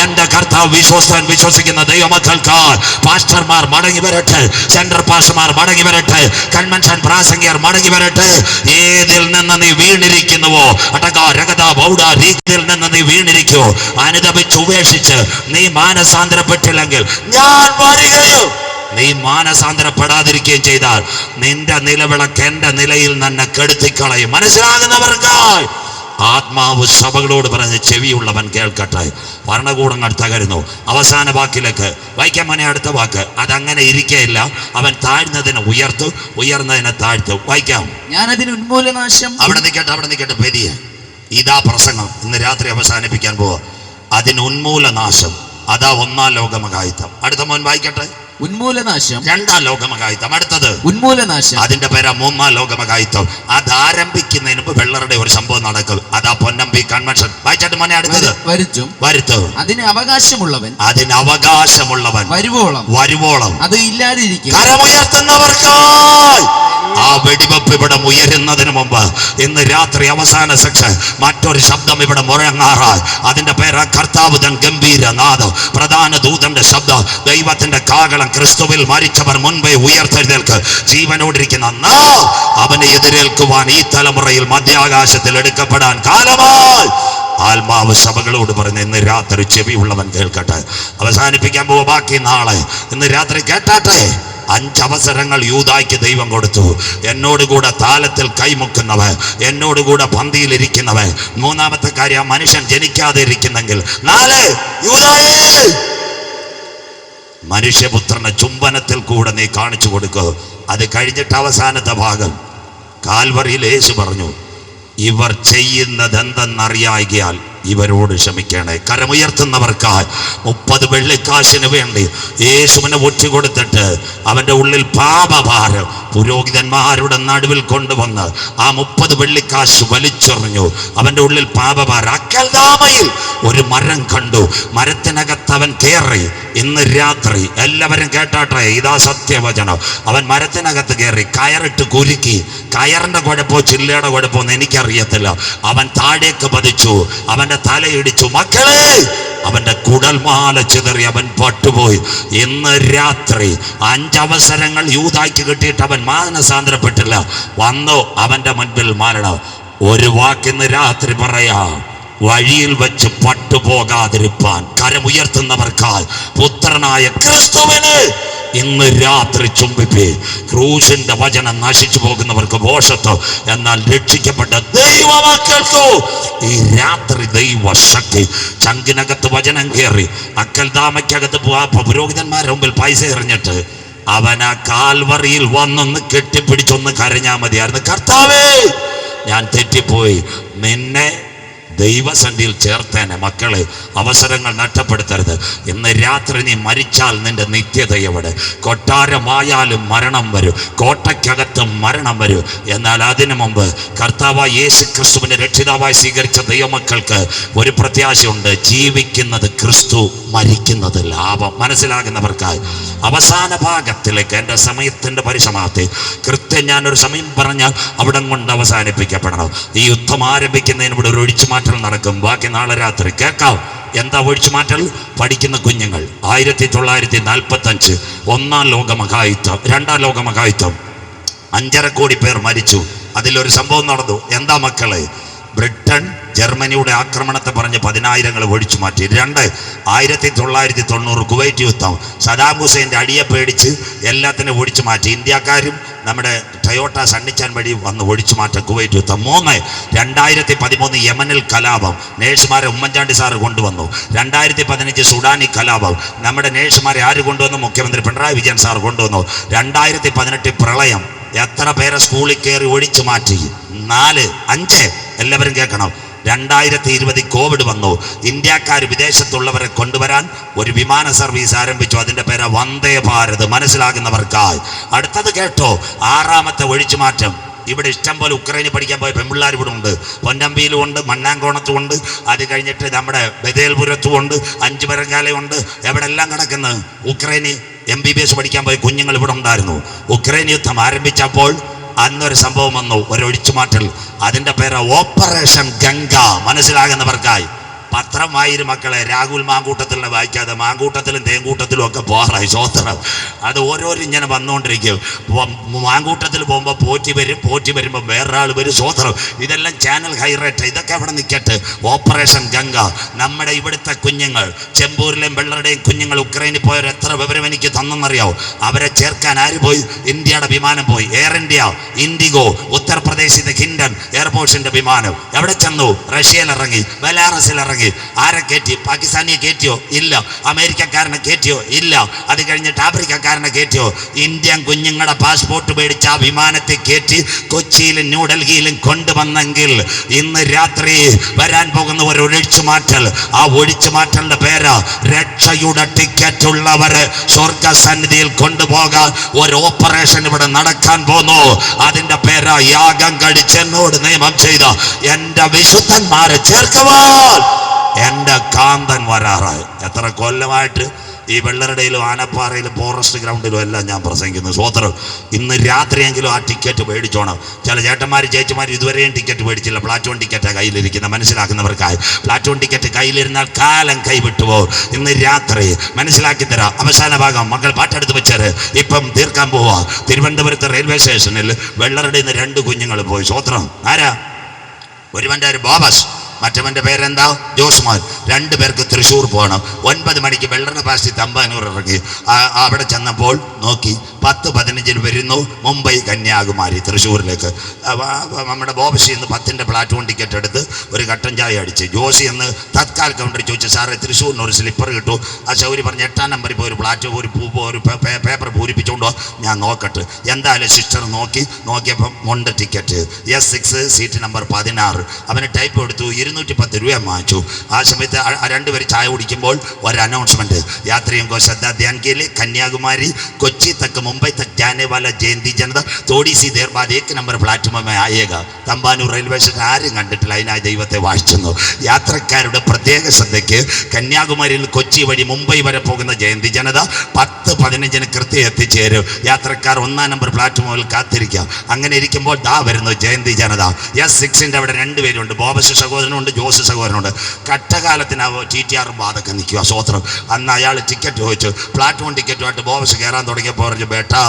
എന്റെ കർത്താവ് വിശ്വസിക്കുന്ന ദൈവമക്കൾക്ക് പാസ്റ്റർമാർ മടങ്ങി വരട്ടെ, സെൻട്രൽ പാസ്റ്റർമാർ മടങ്ങി വരട്ടെ, കൺവെൻഷൻ പ്രാസംഗികർ മടങ്ങി വരട്ടെ. ഏതിൽ നിന്ന് നീ വീണിരിക്കുന്നുവോ രീതിയിൽ നിന്ന് നീ വീണിരിക്കുവോ, അനുദപിച്ച് ഉപേക്ഷിച്ച് നീ മാനസാന്തരപ്പെട്ടില്ലെങ്കിൽ ഞാൻ വരികയോ. നീ മാനസാന്തരപ്പെടാതിരിക്കുകയും ചെയ്താൽ നിന്റെ നിലവിളക്ക് എന്റെ നിലയിൽ തന്നെ കെടുത്തിക്കളയും. മനസ്സിലാകുന്നവർക്കായി ആത്മാവ് സഭകളോട് പറഞ്ഞ് ചെവിയുള്ളവൻ കേൾക്കട്ടെ. ഭരണകൂടങ്ങൾ തകരുന്നു. അവസാന വാക്കിലേക്ക് വായിക്കാൻ മോനെ. അടുത്ത വാക്ക് അതങ്ങനെ ഇരിക്കയില്ല. അവൻ താഴ്ന്നതിനെ ഉയർത്തു, ഉയർന്നതിനെ താഴ്ത്തു. വായിക്കാം. ഞാനതിന് ഉന്മൂലനാശം. അവിടെ നിൽക്കട്ടെ പെരിയ. ഇതാ പ്രസംഗം ഇന്ന് രാത്രി അവസാനിപ്പിക്കാൻ പോവാ. അതിന് ഉന്മൂലനാശം. അതാ 1-ാം ലോകമഹായുദ്ധം. അടുത്ത മോൻ വായിക്കട്ടെ. ഉന്മൂലനാശം 2-ാം ലോകമഹായുദ്ധം. അടുത്തത് ഉന്മൂലനാശം. അതിന്റെ പേരാ 3-ാം ലോകമഹായുദ്ധം. അത് ആരംഭിക്കുന്നതിന് മുമ്പ് വെള്ളറുടെ ഒരു സംഭവം നടക്കും. അതാ പൊന്നമ്പി കൺവെൻഷൻ. വായിച്ചാട്ട് മോനെ. അടുത്തത് വരുത്തും. അതിന് അവകാശമുള്ളവൻ വരുവോളം അത് ഇല്ലാതിരിക്കും. കരമുയർത്തുന്നവർക്കായി ആ വെടിവെപ്പ് ഇവിടെ ഉയരുന്നതിന് മുമ്പ് ഇന്ന് രാത്രി അവസാന സെക്ഷൻ മറ്റൊരു ശബ്ദം ഇവിടെ മുഴങ്ങാറായി. അതിന്റെ പേരാ കർത്താവ് തൻ ഗംഭീരനാദം. പ്രധാന ദൂതന്റെ ശബ്ദം. ദൈവത്തിന്റെ കാഹളം. ക്രിസ്തുവിൽ മരിച്ചവർ മുൻപേ ഉയർത്തെഴുന്നേൽക്ക്. ജീവനോടിരിക്കുന്ന അവനെ എതിരേൽക്കുവാൻ ഈ തലമുറയിൽ മധ്യാകാശത്തിൽ എടുക്കപ്പെടാൻ കാലമായി. ആത്മാവ് സഭകളോട് പറഞ്ഞ് ഇന്ന് രാത്രി ചെവിയുള്ളവൻ കേൾക്കട്ടെ. അവസാനിപ്പിക്കാൻ പോവുക. ബാക്കി നാളെ. ഇന്ന് രാത്രി കേട്ടാട്ടെ. 5 അവസരങ്ങൾ യൂദായ്ക്ക് ദൈവം കൊടുത്തു. എന്നോടുകൂടെ താലത്തിൽ കൈമുക്കുന്നവൻ, എന്നോടുകൂടെ പന്തിയിലിരിക്കുന്നവൻ. 3-ാമത്തെ കാര്യം മനുഷ്യൻ ജനിക്കാതെ ഇരിക്കുന്നെങ്കിൽ. 4 യൂദായേ, മനുഷ്യപുത്രനെ ചുംബനത്തിൽ കൂടെ നീ കാണിച്ചു കൊടുക്കുക. അത് കഴിഞ്ഞിട്ട് അവസാനത്തെ ഭാഗം കാൽവറിയിൽ യേശു പറഞ്ഞു, ഇവർ ചെയ്യുന്നതെന്തെന്നറിയായികയാൽ ഇവരോട് ക്ഷമിക്കണേ. കരമുയർത്തുന്നവർക്കായി 30 വെള്ളിക്കാശിന് വേണ്ടി യേശുവിനെ ഒറ്റുകൊടുത്തിട്ട് അവന്റെ ഉള്ളിൽ പാപഭാരം പുരോഹിതന്മാരുടെ നടുവിൽ കൊണ്ടുവന്ന് ആ 30 വെള്ളിക്കാശ് വലിച്ചെറിഞ്ഞു. അവന്റെ ഉള്ളിൽ പാപഭാരം. അക്കൽദാമയിൽ ഒരു മരം കണ്ടു. മരത്തിനകത്ത് അവൻ കയറി. ഇന്ന് രാത്രി എല്ലാവരും കേട്ടാട്ടെ. ഇതാ സത്യവചനം. അവൻ മരത്തിനകത്ത് കയറി കയറിട്ട് കുരുക്കി. കയറിന്റെ കുഴപ്പമോ ചില്ലയുടെ കുഴപ്പമോ എന്ന് എനിക്കറിയത്തില്ല. അവൻ താഴേക്ക് പതിച്ചു. അവന്റെ തലയിടിച്ചു. മക്കളെ, അവന്റെ കുടൽമാല ചിതറി. അവൻ പട്ടുപോയി. ഇന്ന് രാത്രി 5 അവസരങ്ങൾ യൂദായ്ക്ക് കിട്ടിയിട്ട് അവൻ മാനസാന്തരപ്പെട്ടില്ല. വന്നു അവന്റെ മുൻപിൽ മരണം. ഒരു വാക്കിന്ന് രാത്രി പറയാ, വഴിയിൽ വെച്ച് പട്ടുപോകാതിരിപ്പാൻ കരമുയർത്തുന്നവർക്കാൽ പുത്രനായ ക്രിസ്തുവിനെ ഇന്ന് രാത്രി ചുംബിപ്പി. ക്രൂശിന്റെ വചനം നശിച്ചു പോകുന്നവർക്ക് ഭോഷത്വം, എന്നാൽ രക്ഷിക്കപ്പെട്ട ദൈവമക്കൾക്കോ ഈ രാത്രി ദൈവശക്തി. ചങ്കിനകത്ത് വചനം കയറി. അക്കൽദാമയ്ക്കകത്ത് പുരോഹിതന്മാരുടെ മുമ്പിൽ പൈസ എറിഞ്ഞിട്ട് അവൻ ആ കാൽവറിയിൽ വന്നൊന്ന് കെട്ടിപ്പിടിച്ചൊന്ന് കരഞ്ഞാൽ മതിയായിരുന്നു. കർത്താവേ, ഞാൻ തെറ്റിപ്പോയി. നിന്നെ ദൈവസന്നിധിയിൽ ചേർത്തേനെ. മക്കളെ, അവസരങ്ങൾ നഷ്ടപ്പെടുത്തരുത്. ഇന്ന് രാത്രി നീ മരിച്ചാൽ നിന്റെ നിത്യത എവിടെ? കൊട്ടാരമായാലും മരണം വരും, കോട്ടയ്ക്കകത്തും മരണം വരും. എന്നാൽ അതിനു മുമ്പ് കർത്താവായ യേശു ക്രിസ്തുവിനെ രക്ഷിതാവായി സ്വീകരിച്ച ദൈവമക്കൾക്ക് ഒരു പ്രത്യാശയുണ്ട്. ജീവിക്കുന്നത് ക്രിസ്തു, മരിക്കുന്നത് ലാഭം. മനസ്സിലാകുന്നവർക്കായി അവസാന ഭാഗത്തിലേക്ക് എൻ്റെ സമയത്തിൻ്റെ പരിസമാപ്തി കൃത്യം ഞാനൊരു സമയം പറഞ്ഞാൽ അവിടം കൊണ്ട് അവസാനിപ്പിക്കപ്പെടണം. ഈ യുദ്ധം ആരംഭിക്കുന്നതിന് ഇവിടെ ഒരു ഒഴിച്ചുമാറ്റൽ നടക്കും. ബാക്കി നാളെ രാത്രി കേൾക്കാം. എന്താ ഒഴിച്ചുമാറ്റൽ? പഠിക്കുന്ന കുഞ്ഞുങ്ങൾ 1945 ഒന്നാം ലോകമഹായുദ്ധം, രണ്ടാം ലോകമഹായുദ്ധം 5.5 കോടി പേർ മരിച്ചു. അതിലൊരു സംഭവം നടന്നു. എന്താ മക്കളെ? ബ്രിട്ടൻ ജർമ്മനിയുടെ ആക്രമണത്തെ പറഞ്ഞ് 10,000 ഒഴിച്ചു മാറ്റി. 1990 കുവൈറ്റ് യുദ്ധം, സദാം ഹുസൈൻ്റെ അടിയെ പേടിച്ച് എല്ലാത്തിനും ഒഴിച്ചു മാറ്റി. ഇന്ത്യക്കാരും നമ്മുടെ ടൊയോട്ട സണ്ണിച്ചാൻ വഴി വന്ന് ഒഴിച്ചു മാറ്റാൻ കുവൈറ്റ് യുദ്ധം. 2013 യമനിൽ കലാപം, നേഴ്സുമാരെ ഉമ്മൻചാണ്ടി സാറ് കൊണ്ടുവന്നു. 2015 സുഡാനി കലാപം, നമ്മുടെ നേഴ്സുമാരെ ആര് കൊണ്ടുവന്നു? മുഖ്യമന്ത്രി പിണറായി വിജയൻ സാർ കൊണ്ടുവന്നു. 2018 പ്രളയം, എത്ര പേരെ സ്കൂളിൽ കയറി ഒഴിച്ചു മാറ്റി? 4, 5. എല്ലാവരും കേൾക്കണം. 2020 കോവിഡ് വന്നു. ഇന്ത്യക്കാർ വിദേശത്തുള്ളവരെ കൊണ്ടുവരാൻ ഒരു വിമാന സർവീസ് ആരംഭിച്ചു. അതിൻ്റെ പേര് വന്ദേ ഭാരത്. മനസ്സിലാകുന്നവർക്കായി അടുത്തത് കേട്ടോ. 6ാമത്തെ ഒഴിച്ചുമാറ്റം. ഇവിടെ ഇഷ്ടം പോലെ ഉക്രൈനിൽ പഠിക്കാൻ പോയ പെൺപിള്ളേർ ഇവിടെ ഉണ്ട്. പൊന്നമ്പിയിലും ഉണ്ട്, മണ്ണാങ്കോണത്തും ഉണ്ട്. അത് കഴിഞ്ഞിട്ട് നമ്മുടെ ബദേൽപുരത്തും ഉണ്ട്, 5 പരങ്കാലയുണ്ട്. എവിടെ എല്ലാം കിടക്കുന്നത്? ഉക്രൈനി MBBS പഠിക്കാൻ പോയ കുഞ്ഞുങ്ങൾ ഇവിടെ ഉണ്ടായിരുന്നു. ഉക്രൈൻ യുദ്ധം ആരംഭിച്ചപ്പോൾ അന്നൊരു സംഭവം വന്നു, ഒരു ഒഴിച്ചുമാറ്റൽ. അതിൻ്റെ പേര് ഓപ്പറേഷൻ ഗംഗ. മനസ്സിലാകുന്നവർക്കായി പത്രം വായിരും മക്കളെ. രാഹുൽ മാങ്കൂട്ടത്തിലെ വായിക്കാതെ മാങ്കൂട്ടത്തിലും തേങ്കൂട്ടത്തിലും ഒക്കെ പോറായി. സ്വോത്രം. അത് ഓരോരും ഇങ്ങനെ വന്നുകൊണ്ടിരിക്കും. മാങ്കൂട്ടത്തിൽ പോകുമ്പോൾ പോറ്റി വരും, പോറ്റി വരുമ്പോൾ വേറൊരാൾ വരും. സ്വോത്രം. ഇതെല്ലാം ചാനൽ ഹൈറേറ്റ്. ഇതൊക്കെ അവിടെ നിൽക്കട്ടെ. ഓപ്പറേഷൻ ഗംഗ. നമ്മുടെ ഇവിടുത്തെ കുഞ്ഞുങ്ങൾ, ചെമ്പൂരിലെയും വെള്ളറുടെയും കുഞ്ഞുങ്ങൾ ഉക്രൈനിൽ പോയവർ എത്ര വിവരം എനിക്ക് തന്നെന്നറിയാവും. അവരെ ചേർക്കാൻ ആര് പോയി? ഇന്ത്യയുടെ വിമാനം പോയി. എയർ ഇന്ത്യ, ഇൻഡിഗോ, ഉത്തർപ്രദേശിന്റെ ഹിൻഡൻ എയർപോർട്സിന്റെ വിമാനം എവിടെ ചെന്നു? റഷ്യയിൽ ഇറങ്ങി, ബെലാറസിൽ ഇറങ്ങി. ആരെ കയറ്റി? പാകിസ്ഥാനിയെ കയറ്റിയോ? ഇല്ല. അമേരിക്കക്കാരനെ കയറ്റിയോ? ഇല്ല. അത് കഴിഞ്ഞിട്ട് ആഫ്രിക്കക്കാരനെ കയറ്റിയോ? ഇന്ത്യൻ കുഞ്ഞുങ്ങളുടെ പാസ്പോർട്ട് മേടിച്ച് ആ വിമാനത്തിൽ കയറ്റി കൊച്ചിയിലും ന്യൂഡൽഹിയിലും കൊണ്ടുവന്നെങ്കിൽ ഇന്ന് രാത്രി വരാൻ പോകുന്ന ഒരു ഒഴിച്ചുമാറ്റൽ. ആ ഒഴിച്ചുമാറ്റലിന്റെ പേര് രക്ഷയുടെ ടിക്കറ്റ് ഉള്ളവരെ സ്വർഗസന്നിധിയിൽ കൊണ്ടുപോകാൻ ഒരു ഓപ്പറേഷൻ ഇവിടെ നടക്കാൻ പോന്നു. അതിന്റെ പേര് യാഗം കഴിച്ചെന്നോട് നിയമം ചെയ്ത എന്റെ വിശുദ്ധന്മാരെ ചേർക്കുവാൻ എൻ്റെ കാന്തൻ വരാറായി. എത്ര കൊല്ലമായിട്ട് ഈ വെള്ളറുടെയിലും ആനപ്പാറയിലും ഫോറസ്റ്റ് ഗ്രൗണ്ടിലും എല്ലാം ഞാൻ പ്രസംഗിക്കുന്നു. സ്വോത്രം. ഇന്ന് രാത്രിയെങ്കിലും ആ ടിക്കറ്റ് മേടിച്ചോണം. ചില ചേട്ടന്മാർ ചേച്ചിമാർ ഇതുവരെയും ടിക്കറ്റ് മേടിച്ചില്ല. പ്ലാറ്റ്ഫോം ടിക്കറ്റാണ് കയ്യിലിരിക്കുന്ന. മനസ്സിലാക്കുന്നവർക്കായി പ്ലാറ്റ്ഫോം ടിക്കറ്റ് കയ്യിലിരുന്നാൽ കാലം കൈവിട്ടുപോകും. ഇന്ന് രാത്രി മനസ്സിലാക്കി തരാം. അവസാന ഭാഗം മക്കൾ പാട്ടെടുത്ത് വെച്ചാൽ ഇപ്പം തീർക്കാൻ പോവാ. തിരുവനന്തപുരത്ത് റെയിൽവേ സ്റ്റേഷനിൽ വെള്ളറുടെ 2 കുഞ്ഞുങ്ങൾ പോയി. സ്വോത്രം. ആരാ? ഒരുവൻ്റെ ഒരു ബോബസ്, മറ്റവൻ്റെ പേരെന്താ? ജോസ്മോൻ. 2 പേർക്ക് തൃശ്ശൂർ പോകണം. 9 മണിക്ക് വെള്ളറിനെ പാസ്റ്റി തമ്പാനൂർ ഇറങ്ങി. അവിടെ ചെന്നപ്പോൾ നോക്കി 10:15 വരുന്നു മുംബൈ കന്യാകുമാരി തൃശ്ശൂരിലേക്ക്. നമ്മുടെ ബോബസി എന്ന് 10ന്റെ പ്ലാറ്റ്ഫോം ടിക്കറ്റ് എടുത്ത് ഒരു കട്ടൻ ചായ അടിച്ച്. ജോസി എന്ന് തത്കാൽ കൗണ്ടറിൽ ചോദിച്ചു, സാറേ തൃശ്ശൂരിന് ഒരു സ്ലിപ്പർ കിട്ടു? ആ ശൗരി പറഞ്ഞ് 8ാം നമ്പറിൽ പോയി ഒരു പ്ലാറ്റ്ഫോം ഒരു പേപ്പർ പൂരിപ്പിച്ചുകൊണ്ടോ ഞാൻ നോക്കട്ടെ. എന്തായാലും സിസ്റ്റർ നോക്കിയപ്പം മുണ്ട് ടിക്കറ്റ് S6 സീറ്റ് നമ്പർ 16. അവന് ടൈപ്പ് എടുത്തു. 210 രൂപ വാങ്ങിച്ചു. ആ സമയത്ത് 2 പേര് ചായ കുടിക്കുമ്പോൾ ഒരു അനൗൺസ്മെന്റ്. യാത്രയും को श्रद्धा ध्यान के लिए कन्याकुमारी कोच्चि तक मुंबई तक जाने वाला जयंती जनता थोड़ी सी देर बाद 1 नंबर प्लाറ്റ്ഫോം में आएगा. തമ്പാനൂർ റെയിൽവേ സ്റ്റേഷൻ ആരും കണ്ടിട്ടില്ല. അതിനായി ദൈവത്തെ വാഴ്ത്തുന്നു. യാത്രക്കാരുടെ പ്രത്യേക ശ്രദ്ധയ്ക്ക് കന്യാകുമാരിയിൽ കൊച്ചി വഴി മുംബൈ വരെ പോകുന്ന ജയന്തി ജനത 10:15 കൃത്യം എത്തിച്ചേരും. യാത്രക്കാർ 1ാം നമ്പർ പ്ലാറ്റ്ഫോമിൽ കാത്തിരിക്കാം. അങ്ങനെ ഇരിക്കുമ്പോൾ ദാ വരുന്നു ജയന്തി ജനത. S6ന്റെ അവിടെ 2 പേരുണ്ട്. ബോബസ് സഹോദരനുണ്ട്, ജോസ് സഹോദരനുണ്ട്. കട്ടകാലത്തിന് TTR ബാധൊക്കെ നിൽക്കുക. സ്വോത്രം. അന്ന് അയാൾ ടിക്കറ്റ് ചോദിച്ചു. പ്ലാറ്റ്ഫോം ടിക്കറ്റുമായിട്ട് ബോബസ് കയറാൻ തുടങ്ങിയപ്പോൾ പറഞ്ഞു, ബേട്ടാ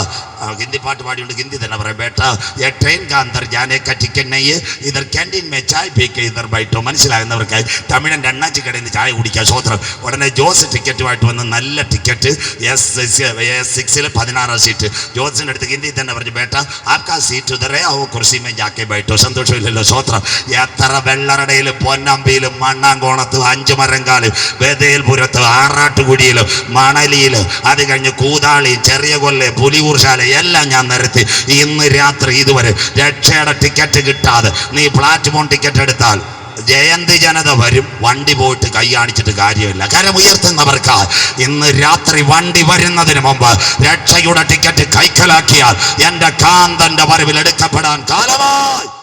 ഹിന്ദി പാട്ട് പാടിയുണ്ട്, ഹിന്ദി തന്നെ പറയാം. ബേട്ടാ ये ट्रेन का अंदर जाने का टिकट नहीं है, इधर कैंटीन में चाय पी के इधर बैठो. മനസ്സിലാകുന്നവർക്കായി തമിഴൻ്റെ അണ്ണാച്ചി കടയിൽ നിന്ന് ചായ കുടിക്കുക. സ്വോത്രം. ഉടനെ ജോസ് ടിക്കറ്റുമായിട്ട് വന്ന് നല്ല ടിക്കറ്റ് S6 16 സീറ്റ്. ജോസിൻ്റെ അടുത്ത് ഹിന്ദി തന്നെ പറഞ്ഞു, ബേട്ടാ ആപ്കാ സീറ്റ് ഉധറേ ഓ കുർസി മേ ജാക്കെ ബൈഠോ. സന്തോഷമില്ലല്ലോ. സ്വോത്രം. എത്ര വെള്ളറടയിലും പൊന്നമ്പിയിലും മണ്ണാങ്കോണത്തും 5 മരങ്കാലും ബദേൽപുരത്ത് ആറാട്ടുകുടിയിലും മണലിയിലും അത് കഴിഞ്ഞ് കൂതാളി, ചെറിയ കൊല്ലെ, പുലിയൂർശാല എല്ലാം ഞാൻ നിരത്തി. ഇന്ന് രാത്രി ഇതുവരെ രക്ഷയുടെ ടിക്കറ്റ് കിട്ടാതെ നീ പ്ലാറ്റ്ഫോം ടിക്കറ്റ് എടുത്താൽ ജയന്തി ജനത വരും, വണ്ടി പോയിട്ട് കൈ കാണിച്ചിട്ട് കാര്യമില്ല. കരമുയർത്തുന്നവർക്ക് ഇന്ന് രാത്രി വണ്ടി വരുന്നതിന് മുമ്പ് രക്ഷയുടെ ടിക്കറ്റ് കൈക്കലാക്കിയാൽ എന്റെ കാന്തന്റെ വരവിൽ എടുക്കപ്പെടാൻ കാലമായി.